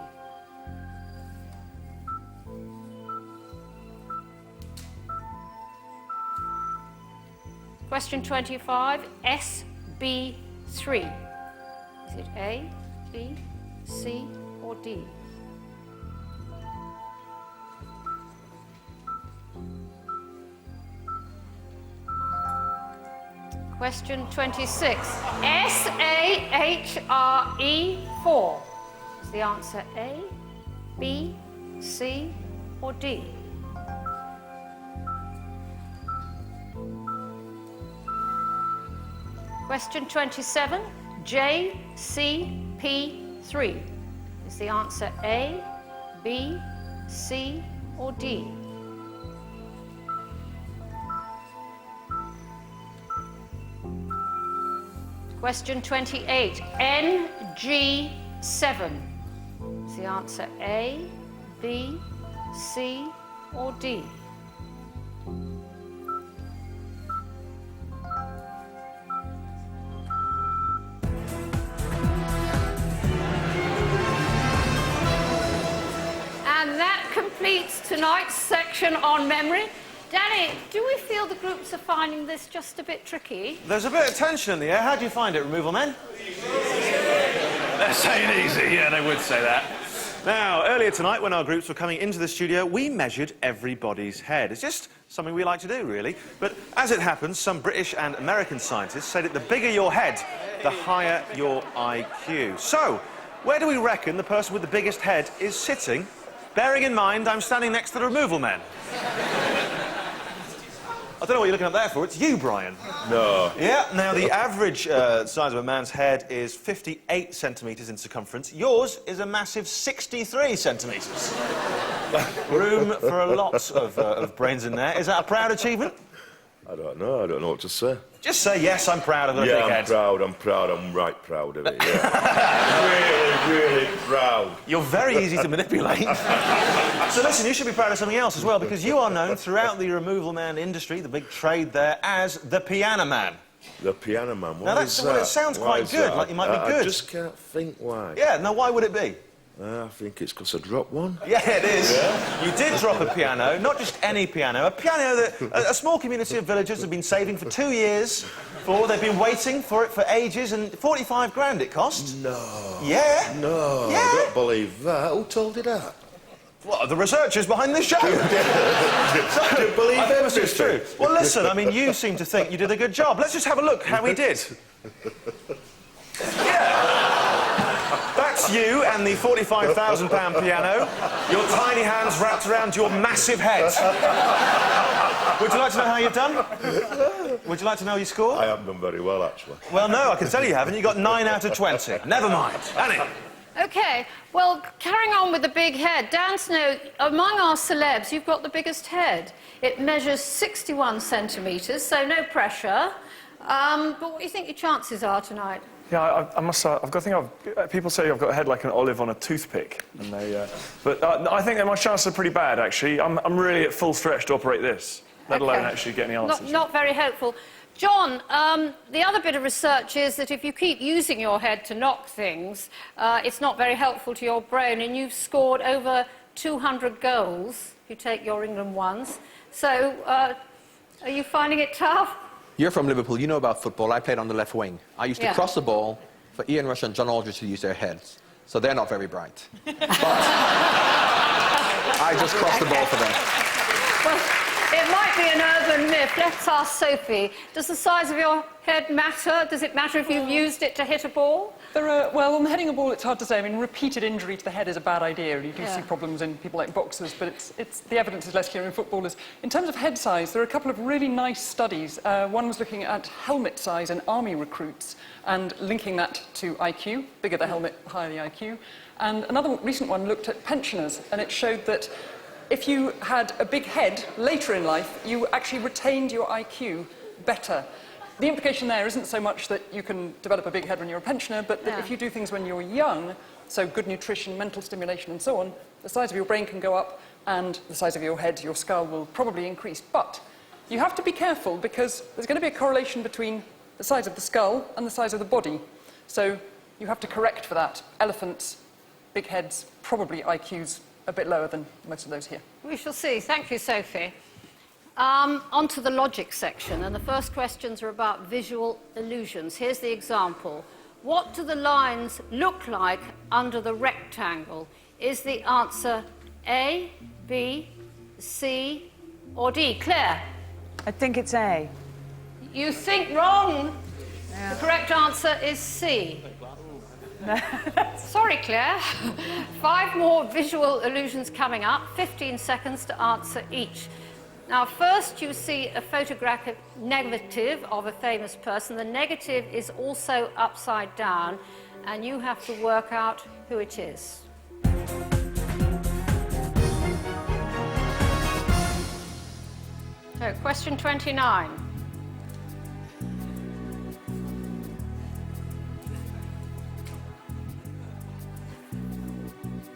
Speaker 3: Question 25. SB3. Is it A, B, C, or D? Question 26. SAHRE4. Is the answer A, B, C, or D? Question 27. JCP3. Is the answer A, B, C, or D? Question 28, NG7. Is the answer A, B, C, or D? And that completes tonight's section on memory. Danny, do we feel the groups are finding this just a bit tricky?
Speaker 4: There's a bit of tension in the air. How do you find it, removal men?
Speaker 2: They're saying easy. Yeah, they would say that.
Speaker 4: Now, earlier tonight, when our groups were coming into the studio, we measured everybody's head. It's just something we like to do, really. But as it happens, some British and American scientists say that the bigger your head, the higher your IQ. So, where do we reckon the person with the biggest head is sitting? Bearing in mind, I'm standing next to the removal men. I don't know what you're looking up there for. It's you, Brian.
Speaker 9: No.
Speaker 4: Yeah, now the average size of a man's head is 58 centimetres in circumference. Yours is a massive 63 centimetres. Room for a lot of brains in there. Is that a proud achievement?
Speaker 9: I don't know what to say.
Speaker 4: Just say, yes, I'm proud of the big head.
Speaker 9: Yeah, I'm proud, I'm right proud of it, yeah. really proud.
Speaker 4: You're very easy to manipulate. So listen, you should be proud of something else as well, because you are known throughout the removal man industry, the big trade there, as the Piano Man.
Speaker 9: The Piano Man,
Speaker 4: now that's, well, it sounds quite good, like you might be good.
Speaker 9: I just can't think why.
Speaker 4: Yeah, now why would it be?
Speaker 9: I think it's because I dropped one.
Speaker 4: Yeah, it is. Yeah. You did drop a piano, not just any piano, a piano that a small community of villagers have been saving for 2 years for. They've been waiting for it for ages, and 45 grand it cost.
Speaker 9: No.
Speaker 4: Yeah.
Speaker 9: No,
Speaker 4: yeah.
Speaker 9: I don't believe that. Who told you that?
Speaker 4: What, the researchers behind this show?
Speaker 9: I don't believe
Speaker 4: I promise it's true. Well, listen, I mean, you seem to think you did a good job. Let's just have a look how we did. Yeah. It's you and the £45,000 piano, your tiny hands wrapped around your massive head. Would you like to know how you've done? Would you like to know your score?
Speaker 20: I haven't done very well, actually.
Speaker 4: Well, no, I can tell you haven't. You got 9 out of 20. Never mind. Annie.
Speaker 3: OK, well, carrying on with the big head, Dan Snow, among our celebs, you've got the biggest head. It measures 61 centimetres, so no pressure. But what do you think your chances are tonight?
Speaker 9: Yeah, I must say, people say I've got a head like an olive on a toothpick, and but I think that my chances are pretty bad, actually. I'm really at full stretch to operate this, let alone actually get any answers.
Speaker 3: Not very hopeful. John, the other bit of research is that if you keep using your head to knock things, it's not very helpful to your brain, and you've scored over 200 goals, if you take your England ones. So, are you finding it tough?
Speaker 18: You're from Liverpool, you know about football. I played on the left wing. I used to cross the ball for Ian Rush and John Aldridge to use their heads. So they're not very bright. But I just crossed the ball for them.
Speaker 3: Well, it might be an urban myth. Let's ask Sophie. Does the size of your head matter? Does it matter if you've used it to hit a ball?
Speaker 8: Well, on heading a ball, it's hard to say. I mean, repeated injury to the head is a bad idea, and you do see problems in people like boxers, but the evidence is less clear in footballers. In terms of head size, there are a couple of really nice studies. One was looking at helmet size in army recruits and linking that to IQ. Bigger the helmet, higher the IQ. And another recent one looked at pensioners, and it showed that if you had a big head later in life, you actually retained your IQ better. The implication there isn't so much that you can develop a big head when you're a pensioner, but that if you do things when you're young, so good nutrition, mental stimulation and so on, the size of your brain can go up and the size of your head, your skull, will probably increase. But you have to be careful because there's going to be a correlation between the size of the skull and the size of the body. So you have to correct for that. Elephants, big heads, probably IQs a bit lower than most of those here.
Speaker 3: We shall see. Thank you, Sophie. On to the logic section, and the first questions are about visual illusions. Here's the example. What do the lines look like under the rectangle? Is the answer A, B, C, or D? Claire?
Speaker 21: I think it's A.
Speaker 3: You think wrong. Yeah. The correct answer is C. Sorry, Claire. 5 more visual illusions coming up, 15 seconds to answer each. Now, first you see a photographic negative of a famous person. The negative is also upside down, and you have to work out who it is. So, question 29.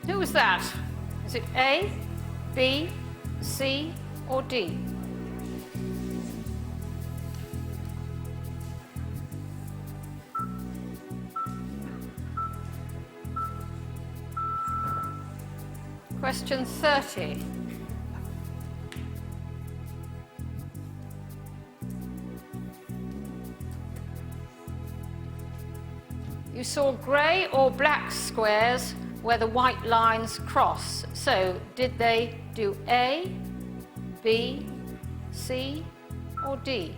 Speaker 3: Who was that? Is it A, B, C, or D? Question 30. You saw grey or black squares where the white lines cross. So, did they do A, B, C, or D?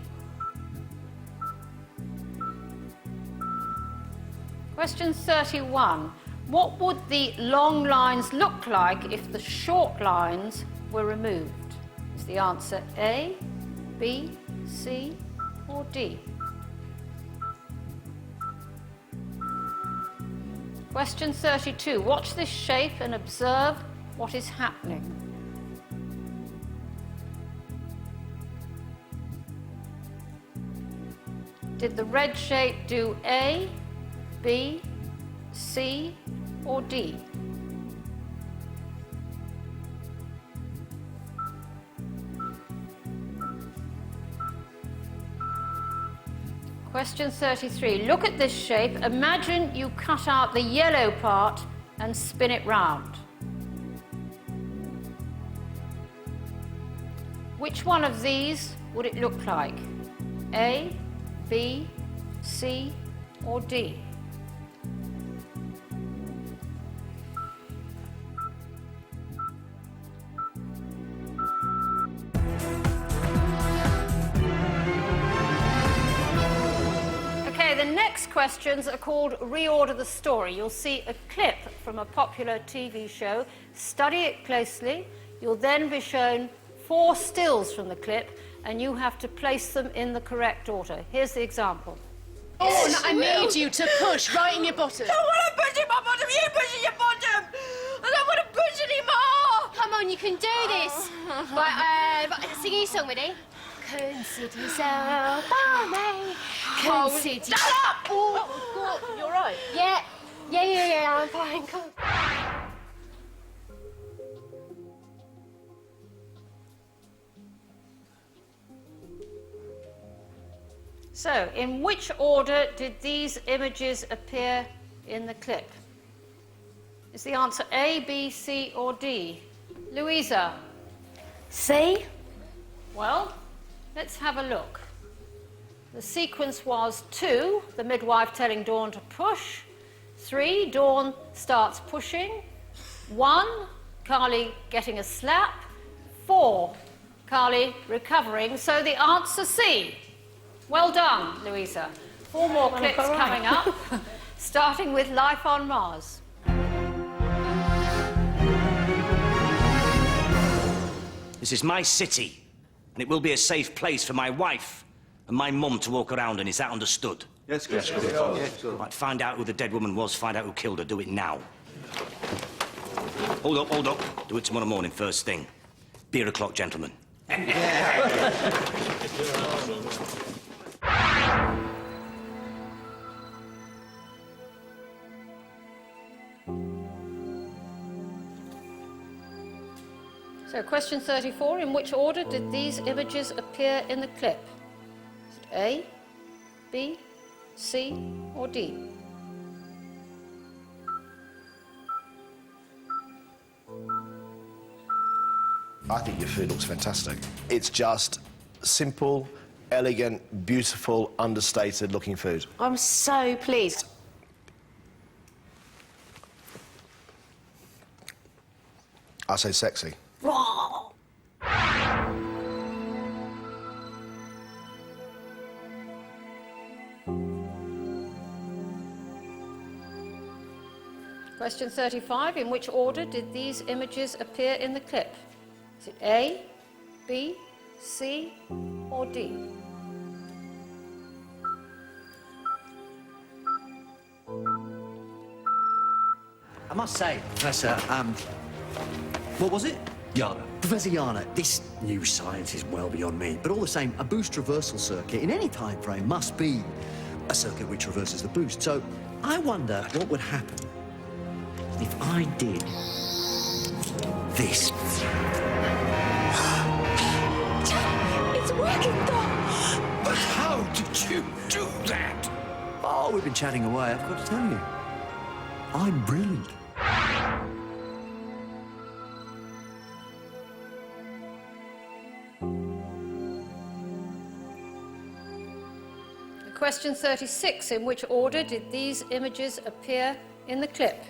Speaker 3: Question 31. What would the long lines look like if the short lines were removed? Is the answer A, B, C, or D? Question 32. Watch this shape and observe what is happening. Did the red shape do A, B, C, or D? Question 33. Look at this shape. Imagine you cut out the yellow part and spin it round. Which one of these would it look like? A, B, C, or D? Okay, the next questions are called Reorder the Story. You'll see a clip from a popular TV show. Study it closely. You'll then be shown 4 stills from the clip, and you have to place them in the correct order. Here's the example.
Speaker 20: Oh, I need you to push right in your bottom.
Speaker 22: I don't want to push in my bottom. You push in your bottom. I don't want to push anymore.
Speaker 20: Come on, you can do this. Right, sing your song, ready? Consider yourself by me. Consider.
Speaker 22: Shut up!
Speaker 20: Oh, God, you're right. Yeah, I'm fine. Come on.
Speaker 3: So, in which order did these images appear in the clip? Is the answer A, B, C, or D? Louisa?
Speaker 19: C.
Speaker 3: Well, let's have a look. The sequence was 2, the midwife telling Dawn to push. 3, Dawn starts pushing. 1, Carly getting a slap. 4, Carly recovering. So the answer C. Well done, Louisa. 4 more clips coming up, starting with Life on Mars.
Speaker 23: This is my city, and it will be a safe place for my wife and my mum to walk around in. Is that understood?
Speaker 24: Yes, good.
Speaker 23: Right, find out who the dead woman was, find out who killed her. Do it now. Hold up. Do it tomorrow morning, first thing. Beer o'clock, gentlemen.
Speaker 3: So, question 34, in which order did these images appear in the clip? Is it A, B, C, or D?
Speaker 25: I think your food looks fantastic. It's just simple, elegant, beautiful, understated looking food.
Speaker 20: I'm so pleased.
Speaker 25: I say sexy.
Speaker 3: Question 35, in which order did these images appear in the clip? Is it A, B, C, or D?
Speaker 26: I must say, Professor, what was it? Yana. Professor Yana, this new science is well beyond me, but all the same, a boost reversal circuit in any time frame must be a circuit which reverses the boost. So I wonder what would happen if I did this.
Speaker 22: It's working, Doc.
Speaker 26: But how did you do that? Oh, we've been chatting away. I've got to tell you, I'm brilliant.
Speaker 3: Question 36, in which order did these images appear in the clip?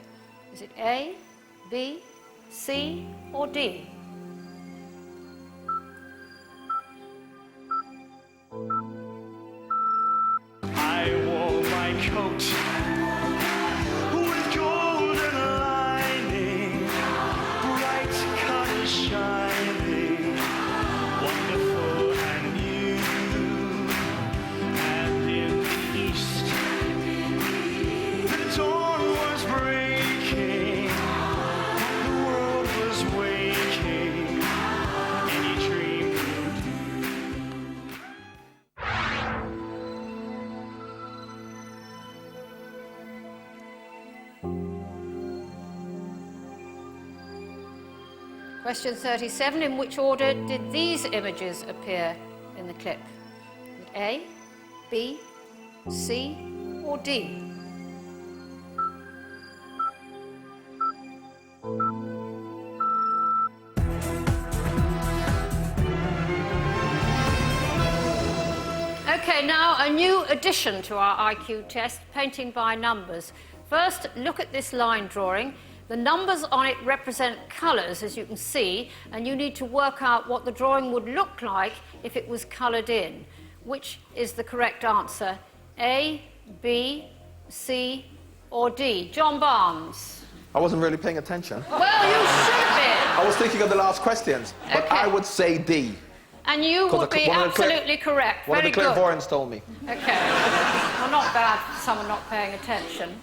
Speaker 3: Is it A, B, C, or D?
Speaker 27: I wore my coat with golden lining, bright colors shining, wonderful and new. And in the east, the dawn was breaking, the world was waking. Any dream could do.
Speaker 3: Question 37, in which order did these images appear in the clip? Is it A, B, C, or D? Okay, now a new addition to our IQ test, painting by numbers. First, look at this line drawing. The numbers on it represent colours, as you can see, and you need to work out what the drawing would look like if it was coloured in. Which is the correct answer? A, B, C, or D? John Barnes.
Speaker 18: I wasn't really paying attention.
Speaker 3: Well, you should have been.
Speaker 18: I was thinking of the last questions, but
Speaker 3: Okay.
Speaker 18: I would say D.
Speaker 3: And you would be absolutely correct.
Speaker 18: One
Speaker 3: Very
Speaker 18: of the
Speaker 3: good.
Speaker 18: clairvoyants told me.
Speaker 3: Okay. Well, not bad for someone not paying attention.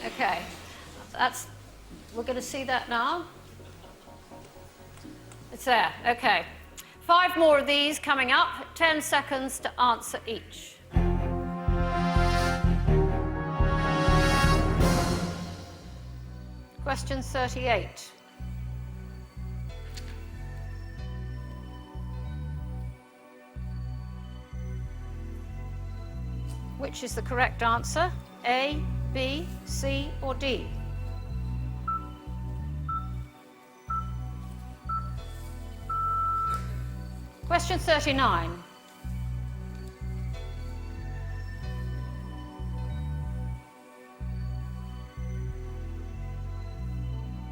Speaker 3: Okay. That's... We're going to see that now. It's there. Okay. 5 more of these coming up. 10 seconds to answer each. Question 38. Which is the correct answer? A, B, C, or D? Question 39.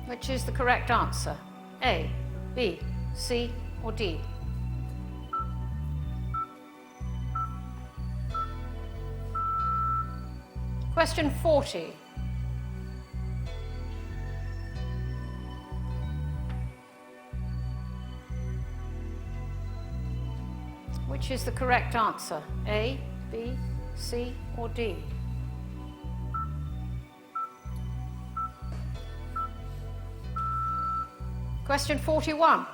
Speaker 3: Which is the correct answer? A, B, C, or D? Question 40. Which is the correct answer? A, B, C, or D? Question 41.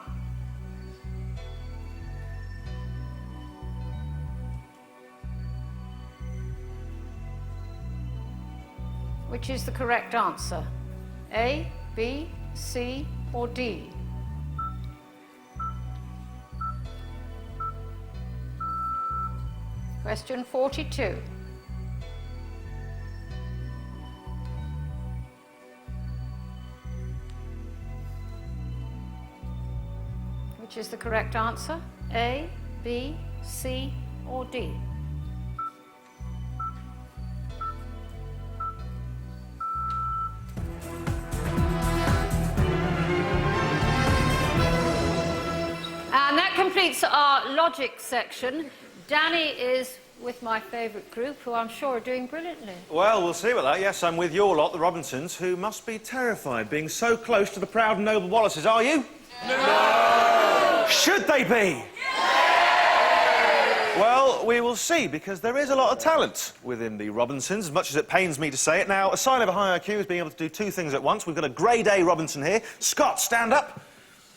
Speaker 3: Which is the correct answer? A, B, C, or D? Question 42. Which is the correct answer? A, B, C, or D? And that completes our logic section. Danny is with my favourite group, who I'm sure are doing brilliantly.
Speaker 4: Well, we'll see about that. Yes, I'm with your lot, the Robinsons, who must be terrified being so close to the proud and noble Wallaces. Are you? No! Should they be? Well, we will see, because there is a lot of talent within the Robinsons, as much as it pains me to say it. Now, a sign of a high IQ is being able to do 2 things at once. We've got a grade A Robinson here. Scott, stand up.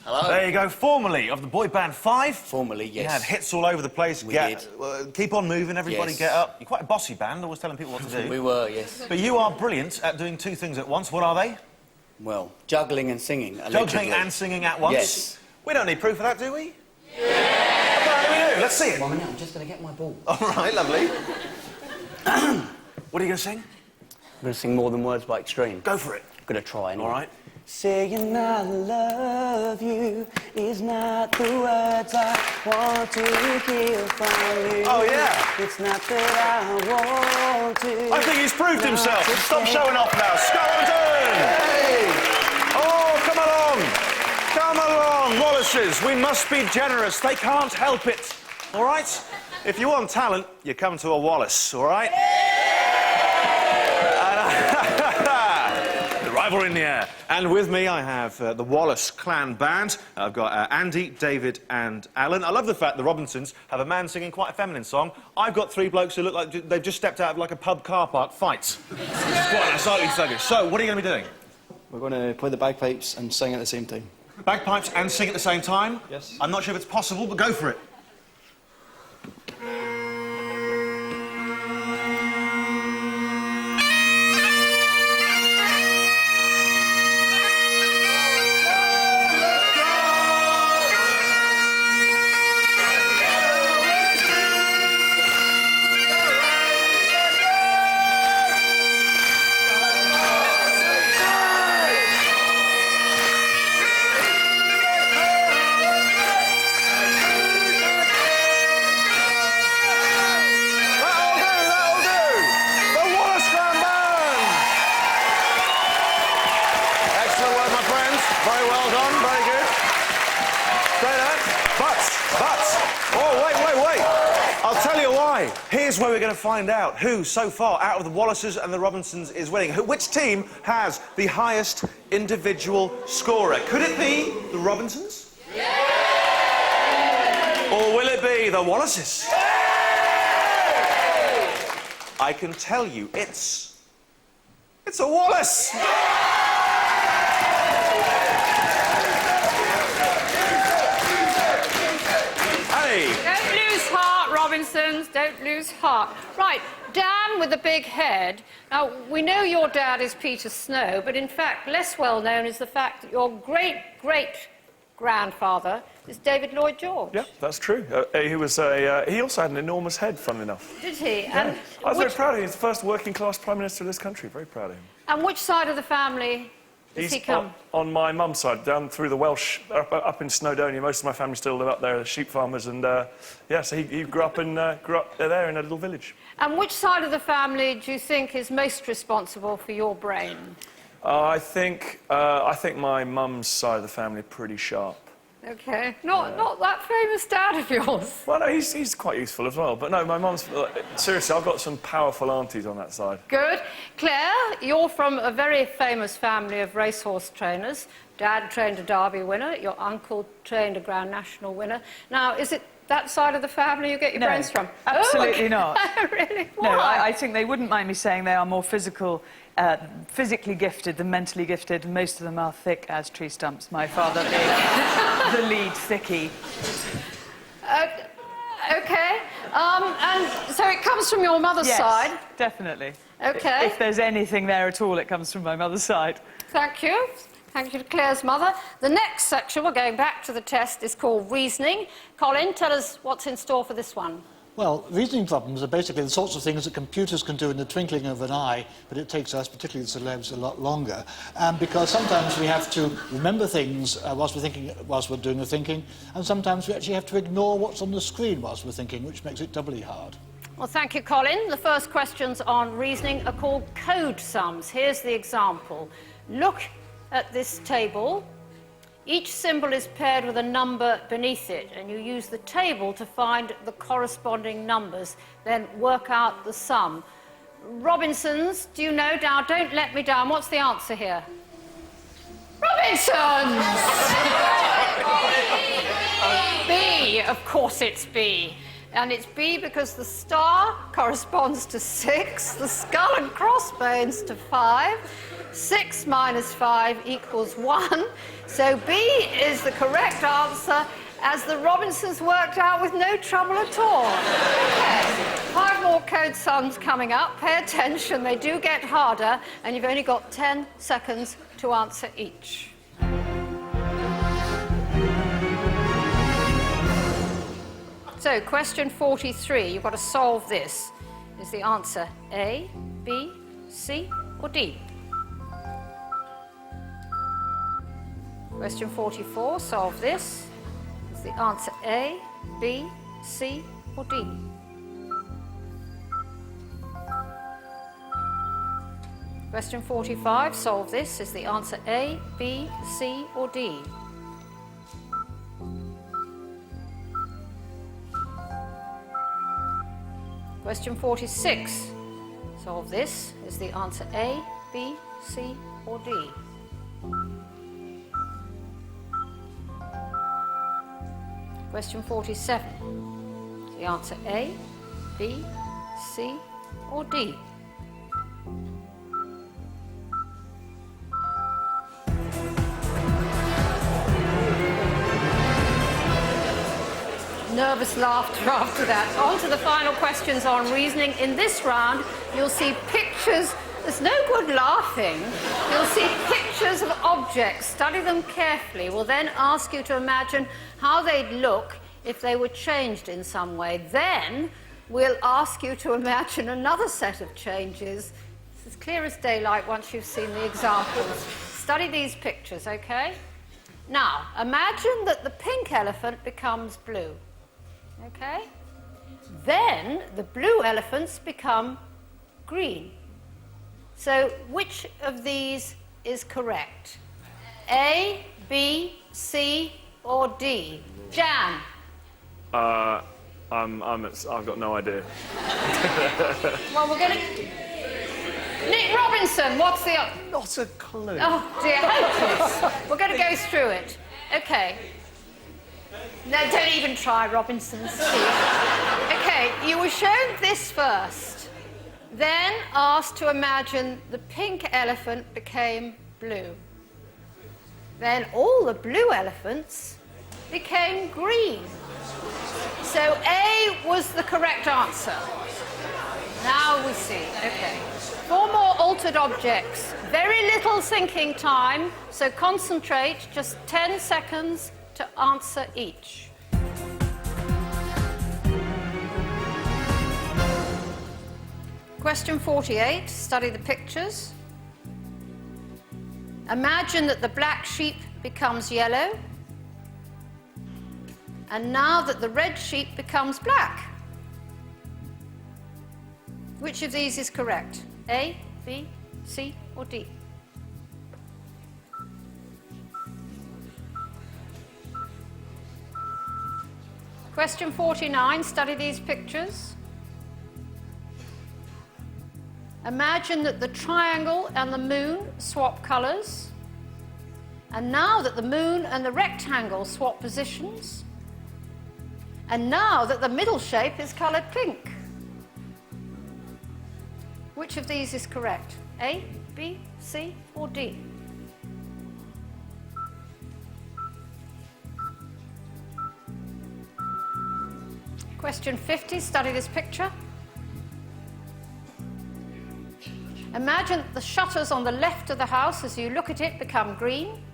Speaker 1: Hello.
Speaker 4: There you go. Formerly of the boy band 5.
Speaker 1: Formerly, yes.
Speaker 4: You had hits all over the place.
Speaker 1: We did.
Speaker 4: Keep on moving, everybody
Speaker 1: Yes.
Speaker 4: get up. You're quite a bossy band, always telling people what to do.
Speaker 1: We were, yes.
Speaker 4: But you are brilliant at doing 2 things at once. What are they?
Speaker 1: Well, juggling and singing.
Speaker 4: Juggling
Speaker 1: allegedly.
Speaker 4: and singing at once?
Speaker 1: Yes.
Speaker 4: We don't need proof of that, do we? Yeah! What do we do? Let's see it.
Speaker 1: 1 minute, I'm just going to get my ball.
Speaker 4: All right, lovely. What are you going to sing?
Speaker 1: I'm going to sing More Than Words by Extreme.
Speaker 4: Go for it.
Speaker 1: I'm going to try anyway.
Speaker 4: All right.
Speaker 1: Saying I love you is not the words I want to hear from you.
Speaker 4: Oh, yeah.
Speaker 1: It's not that I want to.
Speaker 4: I think he's proved himself. Stop showing off now. Scott Robinson! Hey! Oh, come along. Come along, Wallaces. We must be generous. They can't help it. All right? If you want talent, you come to a Wallace, all right? The rivalry in the air. And with me, I have the Wallace Clan Band. I've got Andy, David, and Alan. I love the fact the Robinsons have a man singing quite a feminine song. I've got 3 blokes who look like they've just stepped out of like a pub car park fight. It's quite slightly sluggish. So, what are you going to be doing?
Speaker 1: We're going to play the bagpipes and sing at the same time.
Speaker 4: Bagpipes and sing at the same time?
Speaker 1: Yes.
Speaker 4: I'm not sure if it's possible, but go for it. Here's where we're going to find out who, so far, out of the Wallaces and the Robinsons is winning. Which team has the highest individual scorer. Could it be the Robinsons? Or will it be the Wallaces? I can tell you, it's a Wallace! Hey!
Speaker 3: Don't lose heart, Robinsons. Don't lose heart. Right, Dan with the big head. Now, we know your dad is Peter Snow, but in fact, less well known is the fact that your great-great-grandfather is David Lloyd George.
Speaker 9: Yeah, that's true. He also had an enormous head, funnily enough.
Speaker 3: Did he?
Speaker 9: Yeah.
Speaker 3: And
Speaker 9: I was very proud of him. He's the first working-class Prime Minister of this country. Very proud of him.
Speaker 3: And which side of the family does he come?
Speaker 9: On my mum's side, down through the Welsh, up in Snowdonia. Most of my family still live up there, they're sheep farmers, and yeah, so he grew up there in a little village.
Speaker 3: And which side of the family do you think is most responsible for your brain?
Speaker 9: I think my mum's side of the family are pretty sharp.
Speaker 3: Okay, not that famous dad of yours.
Speaker 9: Well, no, he's quite useful as well. But no, my mum's... seriously, I've got some powerful aunties on that side.
Speaker 3: Good. Claire, you're from a very famous family of racehorse trainers. Dad trained a Derby winner. Your uncle trained a Grand National winner. Now, is it that side of the family you get your brains from?
Speaker 21: Absolutely not.
Speaker 3: Really? Why?
Speaker 21: No, I think they wouldn't mind me saying they are more physically gifted than mentally gifted. Most of them are thick as tree stumps. My father being the lead thickie.
Speaker 3: Okay. And so it comes from your mother's side?
Speaker 21: Yes, definitely.
Speaker 3: Okay.
Speaker 21: If there's anything there at all, it comes from my mother's side.
Speaker 3: Thank you. Thank you to Claire's mother. The next section, we're going back to the test, is called reasoning. Colin, tell us what's in store for this one.
Speaker 11: Well, reasoning problems are basically the sorts of things that computers can do in the twinkling of an eye, but it takes us, particularly the celebs, a lot longer. Because sometimes we have to remember things whilst we're doing the thinking, and sometimes we actually have to ignore what's on the screen whilst we're thinking, which makes it doubly hard.
Speaker 3: Well, thank you, Colin. The first questions on reasoning are called code sums. Here's the example. Look at this table. Each symbol is paired with a number beneath it, and you use the table to find the corresponding numbers, then work out the sum. Robinsons, do you know? Now, don't let me down. What's the answer here? Robinsons! B. Of course it's B. And it's B because the star corresponds to 6, the skull and crossbones to 5, 6 minus 5 equals 1. So B is the correct answer, as the Robinsons worked out with no trouble at all. Okay. 5 more code sums coming up. Pay attention, they do get harder, and you've only got 10 seconds to answer each. So, question 43, you've got to solve this. Is the answer A, B, C, or D? Question 44, solve this. Is the answer A, B, C, or D? Question 45, solve this. Is the answer A, B, C, or D? Question 46, solve this. Is the answer A, B, C, or D? Question 47, is the answer A, B, C, or D? Nervous laughter after that. On to the final questions on reasoning. In this round, you'll see pictures. There's no good laughing. You'll see pictures of objects. Study them carefully. We'll then ask you to imagine how they'd look if they were changed in some way. Then we'll ask you to imagine another set of changes. It's as clear as daylight once you've seen the examples. Study these pictures, okay? Now, imagine that the pink elephant becomes blue. Okay? Then the blue elephants become green. So which of these is correct? A, B, C, or D? Jan?
Speaker 9: I've got no idea.
Speaker 3: Well, we're going to... Nick Robinson, what's the...
Speaker 6: Not a clue.
Speaker 3: Oh, dear, hopeless. We're going to go through it. OK. No, don't even try, Robinson. OK, you were shown this first, then asked to imagine the pink elephant became blue. Then all the blue elephants became green. So A was the correct answer. Now we see. OK. 4 more altered objects. Very little thinking time, so concentrate. Just 10 seconds to answer each. Question 48. Study the pictures. Imagine that the black sheep becomes yellow, and now that the red sheep becomes black. Which of these is correct? A, B, C, or D? Question 49, study these pictures. Imagine that the triangle and the moon swap colours, and now that the moon and the rectangle swap positions, and now that the middle shape is coloured pink. Which of these is correct? A, B, C, or D? Question 50, study this picture. Imagine that the shutters on the left of the house, as you look at it, become green.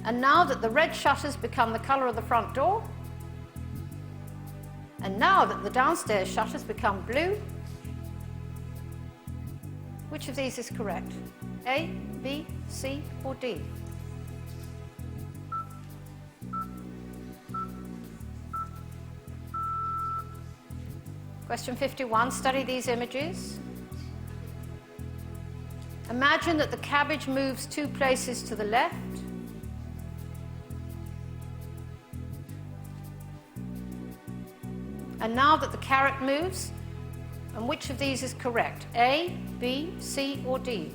Speaker 3: And now that the red shutters become the colour of the front door. And now that the downstairs shutters become blue. Which of these is correct? A, B, C, or D? Question 51, study these images. Imagine that the cabbage moves 2 places to the left. And now that the carrot moves, and which of these is correct? A, B, C, or D?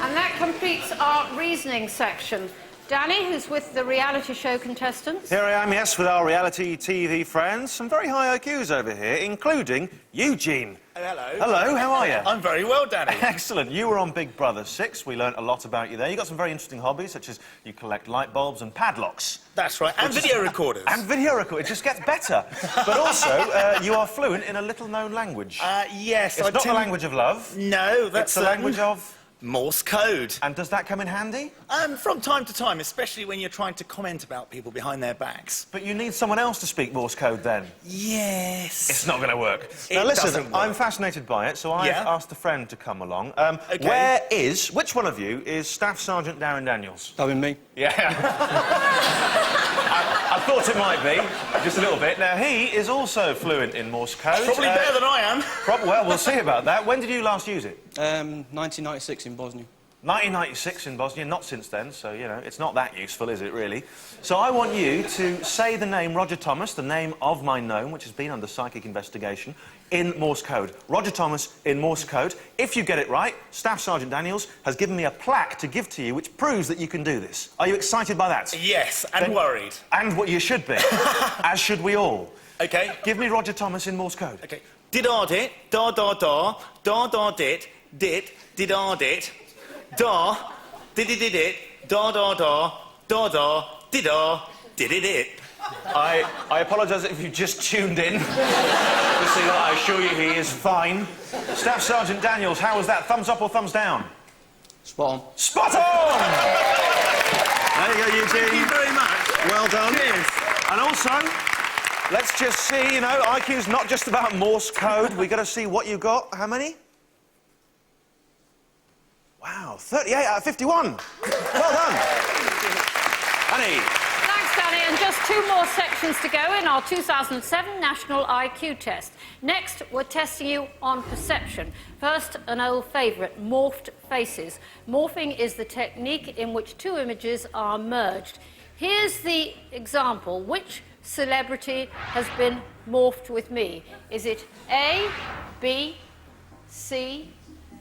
Speaker 3: And that completes our reasoning section. Danny, who's with the reality show contestants.
Speaker 4: Here I am, yes, with our reality TV friends. Some very high IQs over here, including Eugene.
Speaker 6: Hello.
Speaker 4: Hello, how are you?
Speaker 6: I'm very well, Danny.
Speaker 4: Excellent. You were on Big Brother 6. We learnt a lot about you there. You've got some very interesting hobbies, such as you collect light bulbs and padlocks.
Speaker 6: That's right, and video recorders.
Speaker 4: And video recorders. It just gets better. But also, you are fluent in a little-known language.
Speaker 6: Yes.
Speaker 4: It's not the language of love.
Speaker 6: No, that's...
Speaker 4: It's the language of...
Speaker 6: Morse code.
Speaker 4: And does that come in handy?
Speaker 6: From time to time, especially when you're trying to comment about people behind their backs.
Speaker 4: But you need someone else to speak Morse code then.
Speaker 6: Yes.
Speaker 4: It's not going to work. Now
Speaker 6: It
Speaker 4: listen,
Speaker 6: doesn't work.
Speaker 4: I'm fascinated by it, so I've
Speaker 6: Yeah?
Speaker 4: asked a friend to come along.
Speaker 6: Okay.
Speaker 4: Which one of you is Staff Sergeant Darren Daniels?
Speaker 7: That would me.
Speaker 4: Yeah. I thought it might be, just a little bit. Now, he is also fluent in Morse code.
Speaker 6: Probably better than I am.
Speaker 4: Well, we'll see about that. When did you last use it?
Speaker 7: 1996 in Bosnia.
Speaker 4: 1996 in Bosnia, not since then, so, you know, it's not that useful, is it, really? So I want you to say the name Roger Thomas, the name of my gnome, which has been under psychic investigation, in Morse code. Roger Thomas in Morse code. If you get it right, Staff Sergeant Daniels has given me a plaque to give to you, which proves that you can do this. Are you excited by that?
Speaker 6: Yes, and worried.
Speaker 4: And what you should be, as should we all.
Speaker 6: OK.
Speaker 4: Give me Roger Thomas in Morse code.
Speaker 6: OK. Did-ar-dit, da-da-da, da-da-dit, dit, did-ar-dit, da, did-it-did-it, da-da-da, da-da, did-ar, did-it-it.
Speaker 4: I apologise if you just tuned in to see that. I assure you he is fine. Staff Sergeant Daniels, how was that? Thumbs up or thumbs down?
Speaker 7: Spot on.
Speaker 4: Spot on! There you go, Eugene.
Speaker 6: Thank you very much.
Speaker 4: Well done.
Speaker 6: Cheers.
Speaker 4: And also, let's just see, you know, IQ's not just about Morse code. We've got to see what you got. How many? Wow, 38 out of 51. Well done. Annie.
Speaker 3: Thanks, Danny. And just 2 more sections. sections to go in our 2007 National IQ test. Next, we're testing you on perception. First, an old favourite, morphed faces. Morphing is the technique in which two images are merged. Here's the example. Which celebrity has been morphed with me? Is it A, B, C,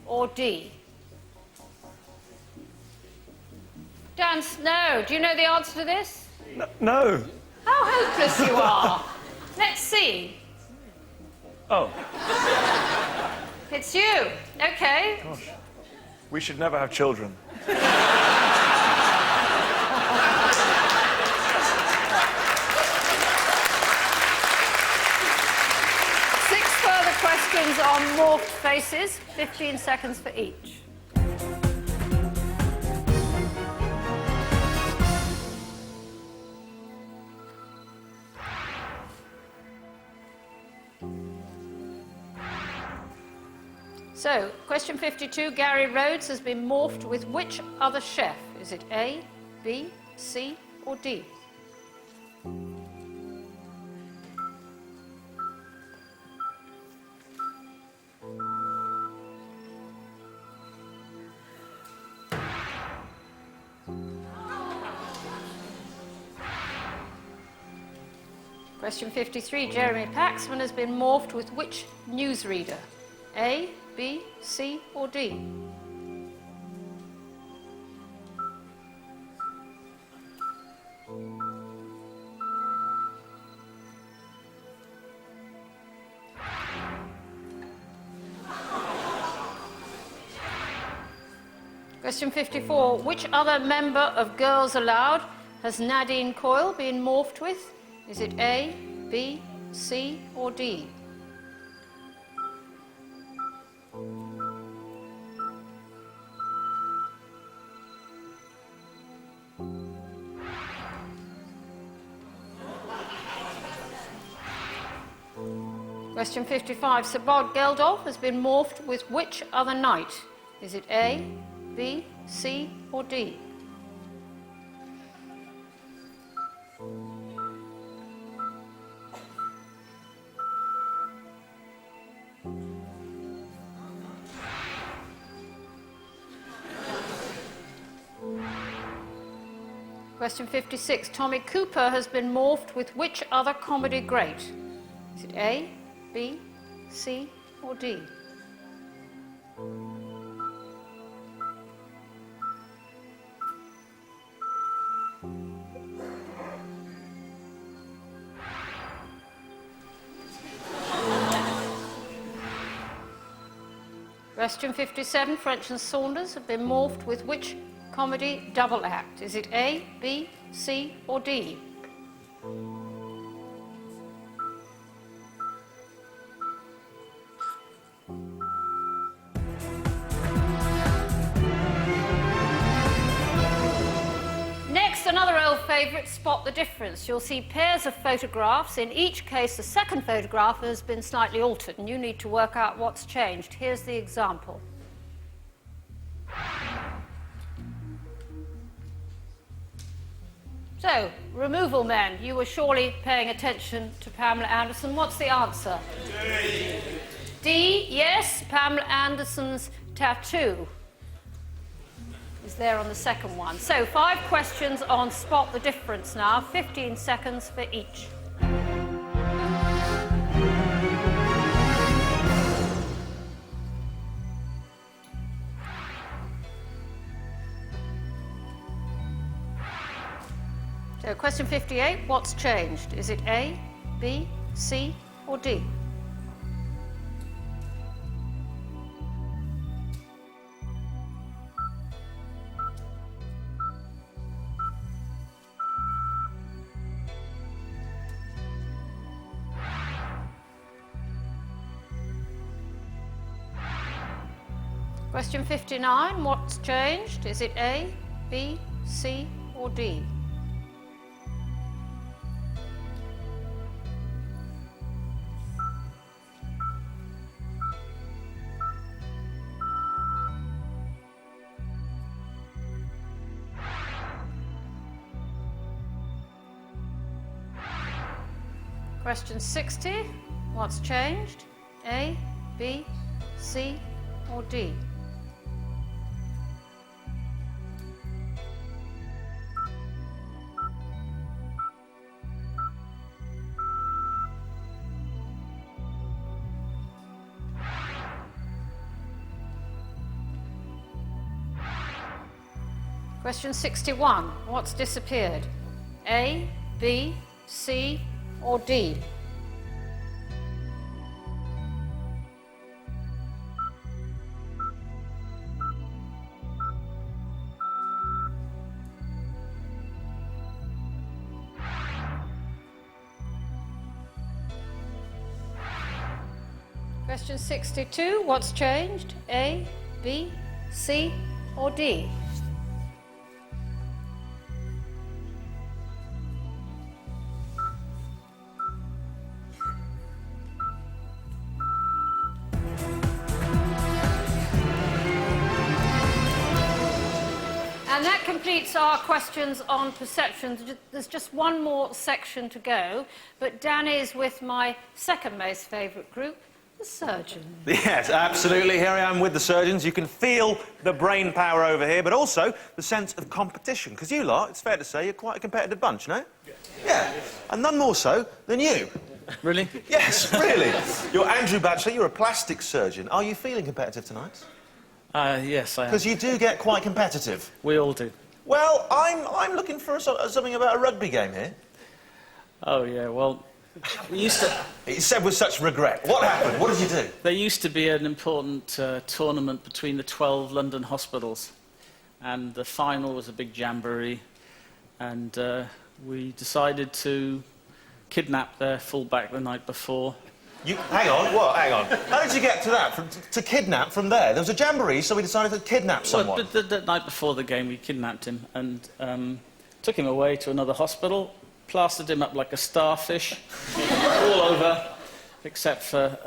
Speaker 3: or D? Dan Snow, do you know the answer to this?
Speaker 9: No.
Speaker 3: How hopeless you are. Let's see.
Speaker 9: Oh.
Speaker 3: It's you. OK.
Speaker 9: Gosh. We should never have children.
Speaker 3: Six further questions on morphed faces, 15 seconds for each. So, question 52, Gary Rhodes has been morphed with which other chef? Is it A, B, C, or D? Question 53, Jeremy Paxman has been morphed with which newsreader? A, B, C, or D? Question 54, which other member of Girls Aloud has Nadine Coyle been morphed with? Is it A, B, C, or D? Question 55. Sir Bob Geldof has been morphed with which other knight? Is it A, B, C, or D? Question 56. Tommy Cooper has been morphed with which other comedy great? Is it A, B, C, or D? Question 57. French and Saunders have been morphed with which comedy double act? Is it A, B, C, or D? Next, another old favourite, spot the difference. You'll see pairs of photographs. In each case, the second photograph has been slightly altered, and you need to work out what's changed. Here's the example. So, removal men, you were surely paying attention to Pamela Anderson. What's the answer? D. D, yes, Pamela Anderson's tattoo is there on the second one. So, 5 questions on spot the difference now, 15 seconds for each. So, question 58, what's changed? Is it A, B, C, or D? Question 59, what's changed? Is it A, B, C, or D? Question 60. What's changed? A, B, C, or D? Question 61. What's disappeared? A, B, C, or D? Question 62. What's changed? A, B, C, or D? And that completes our questions on perception. There's just one more section to go, but Dan is with my second most favourite group, the surgeons.
Speaker 4: Yes, absolutely. Here I am with the surgeons. You can feel the brain power over here, but also the sense of competition. Because you lot, it's fair to say, you're quite a competitive bunch, no? Yeah. And none more so than you.
Speaker 11: Really?
Speaker 4: Yes, really. You're Andrew Batchelor, you're a plastic surgeon. Are you feeling competitive tonight?
Speaker 11: Yes, I am.
Speaker 4: Because you do get quite competitive.
Speaker 11: We all do.
Speaker 4: Well, I'm looking for something about a rugby game here.
Speaker 11: Oh, yeah, well, we used to...
Speaker 4: He said with such regret. What happened? What did you do?
Speaker 11: There used to be an important tournament between the 12 London hospitals, and the final was a big jamboree, and we decided to kidnap their fullback the night before.
Speaker 4: Hang on, what? Hang on. How did you get to that? To kidnap from there? There was a jamboree, so we decided to kidnap someone.
Speaker 11: Well, but the night before the game, we kidnapped him and took him away to another hospital, plastered him up like a starfish, all over, except for...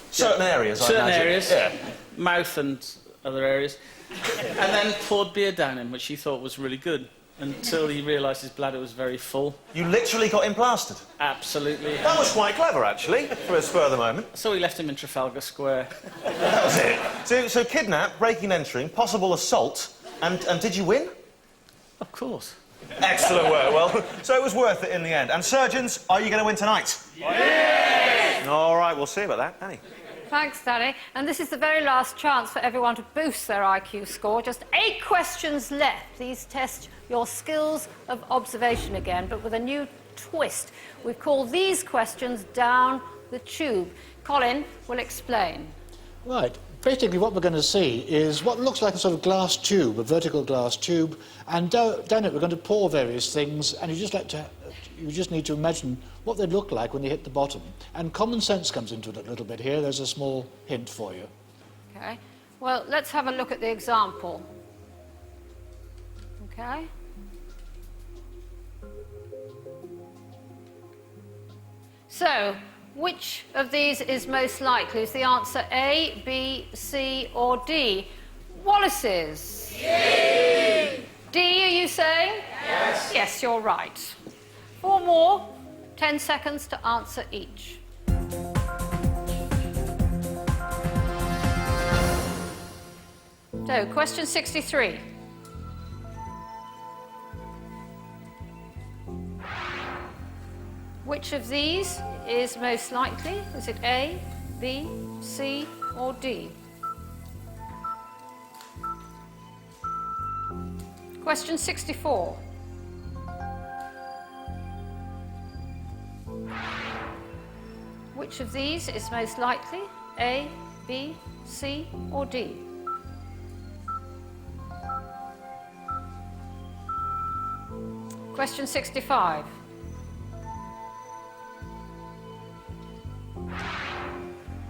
Speaker 4: certain areas, I
Speaker 11: certain
Speaker 4: imagine.
Speaker 11: areas,
Speaker 4: yeah.
Speaker 11: Mouth and other areas, and then poured beer down him, which he thought was really good, until he realised his bladder was very full.
Speaker 4: You literally got him plastered?
Speaker 11: Absolutely.
Speaker 4: That was quite clever, actually, for a spur of the moment.
Speaker 11: So we left him in Trafalgar Square.
Speaker 4: That was it. So kidnap, breaking and entering, possible assault, and did you win?
Speaker 11: Of course.
Speaker 4: Excellent work. Well, so it was worth it in the end. And surgeons, are you going to win tonight?
Speaker 3: Yes!
Speaker 4: All right, we'll see about that, Annie.
Speaker 3: Thanks, Danny. And this is the very last chance for everyone to boost their IQ score. Just 8 questions left. These test your skills of observation again, but with a new twist. We've called these questions down the tube. Colin will explain.
Speaker 11: Right. Basically, what we're going to see is what looks like a sort of glass tube, a vertical glass tube, and down it we're going to pour various things, and you just need to imagine what they look like when they hit the bottom. And common sense comes into it a little bit here. There's a small hint for you.
Speaker 3: Okay. Well, let's have a look at the example. Okay. So, which of these is most likely? Is the answer A, B, C, or D? Wallace's. D. D, are you saying? Yes. Yes, you're right. 4 more. 10 seconds to answer each. So, question 63. Which of these is most likely? Is it A, B, C, or D? Question 64. Which of these is most likely? A, B, C, or D? Question 65.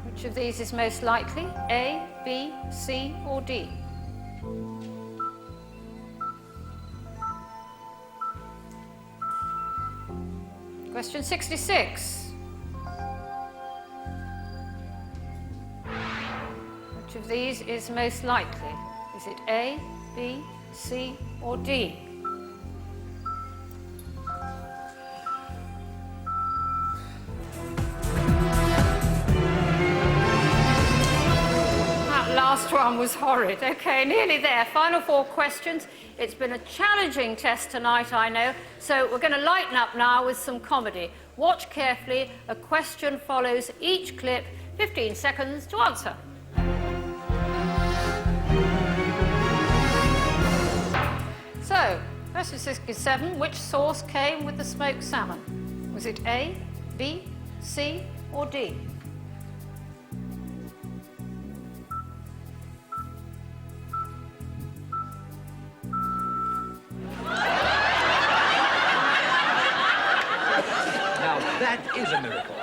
Speaker 3: Which of these is most likely? A, B, C, or D? Question 66. Which of these is most likely? Is it A, B, C, or D? one was horrid. OK, nearly there. Final 4 questions. It's been a challenging test tonight, I know, so we're going to lighten up now with some comedy. Watch carefully. A question follows each clip. 15 seconds to answer. So, question 67. Which sauce came with the smoked salmon? Was it A, B, C or D?
Speaker 12: Now, that is a miracle.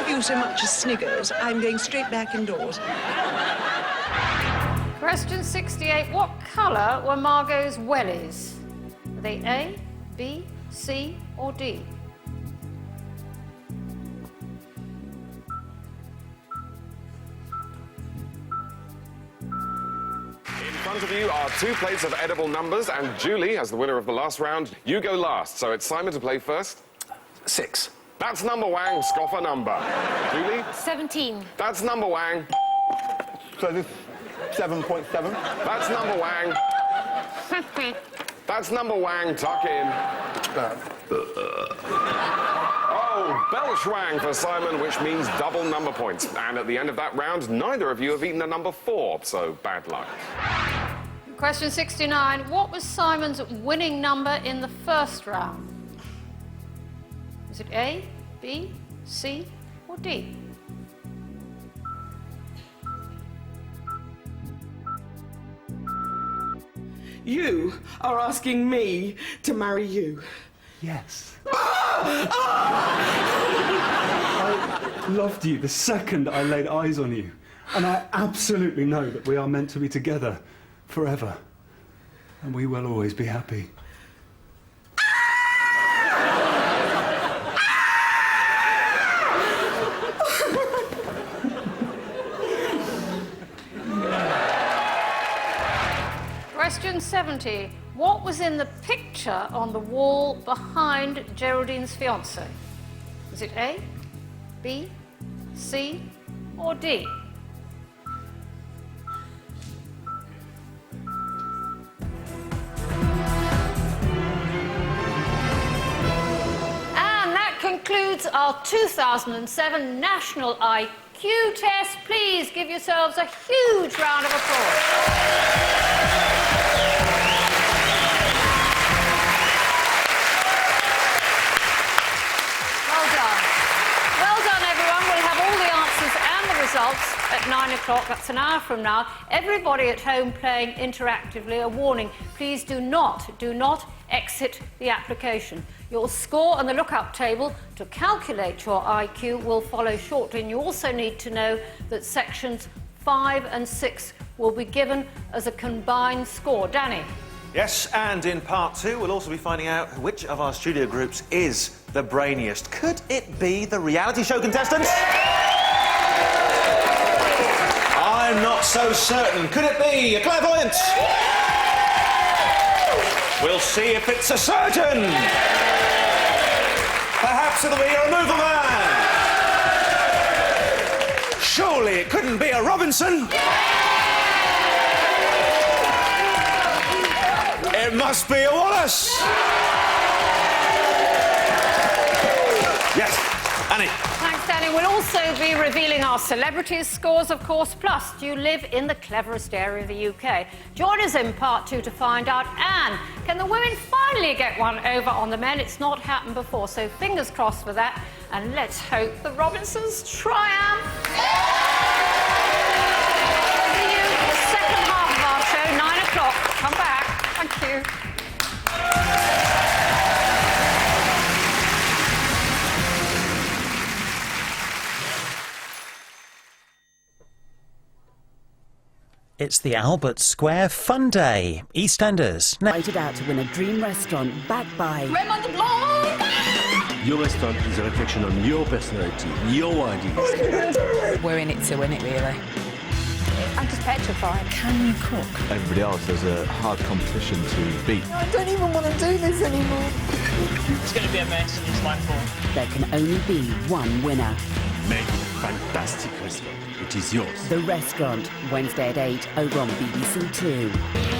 Speaker 13: If you so much as sniggers, I'm going straight back indoors.
Speaker 3: Question 68. What colour were Margot's wellies? Were they A, B, C or D?
Speaker 14: In front of you are 2 plates of edible numbers, and Julie, as the winner of the last round, you go last. So it's Simon to play first.
Speaker 25: 6.
Speaker 14: That's number Wang, scoffer number. Julie?
Speaker 20: 17.
Speaker 14: That's number Wang.
Speaker 25: So this 7.7.
Speaker 14: That's number Wang. That's number Wang, tuck in. Oh, belch Wang for Simon, which means double number points. And at the end of that round, neither of you have eaten a number 4, so bad luck.
Speaker 3: Question 69. What was Simon's winning number in the first round? Was it A, B, C or D?
Speaker 22: You are asking me to marry you.
Speaker 15: Yes. I loved you the second I laid eyes on you. And I absolutely know that we are meant to be together forever. And we will always be happy.
Speaker 3: Question 70. What was in the picture on the wall behind Geraldine's fiancé? Was it A, B, C or D? And that concludes our 2007 National IQ Test. Please give yourselves a huge round of applause. Results at 9 o'clock. That's an hour from now. Everybody at home playing interactively, a warning, please do not exit the application. Your score on the lookup table to calculate your IQ will follow shortly, and you also need to know that sections 5 and 6 will be given as a combined score. Danny?
Speaker 4: Yes, and in part 2, we'll also be finding out which of our studio groups is the brainiest. Could it be the reality show contestants? I'm not so certain. Could it be a clairvoyant? We'll see if it's a surgeon. Perhaps it'll be a removal man. Surely it couldn't be a Robinson. It must be a Wallace. Yes, Annie.
Speaker 3: Thanks, Danny. We'll also be revealing our celebrities' scores, of course. Plus, do you live in the cleverest area of the UK? Join us in part 2 to find out. And can the women finally get one over on the men? It's not happened before, so fingers crossed for that. And let's hope the Robinsons triumph. See you in the second half of our show, 9 o'clock. Come back. Thank you.
Speaker 16: It's the Albert Square Fun Day. EastEnders.
Speaker 17: Invited out to win a dream restaurant backed by
Speaker 22: Raymond Blanc!
Speaker 15: Your restaurant is a reflection on your personality, your ideas.
Speaker 24: We're in it to win it, really.
Speaker 3: I'm just petrified.
Speaker 2: Can you cook?
Speaker 5: Everybody else has a hard competition to beat.
Speaker 2: I don't even want to do this anymore.
Speaker 8: It's going to be a mess, and it's my fault.
Speaker 17: There can only be one winner.
Speaker 10: Make fantastic restaurant. It is yours.
Speaker 17: The Restaurant, Wednesday at 8 over on BBC Two.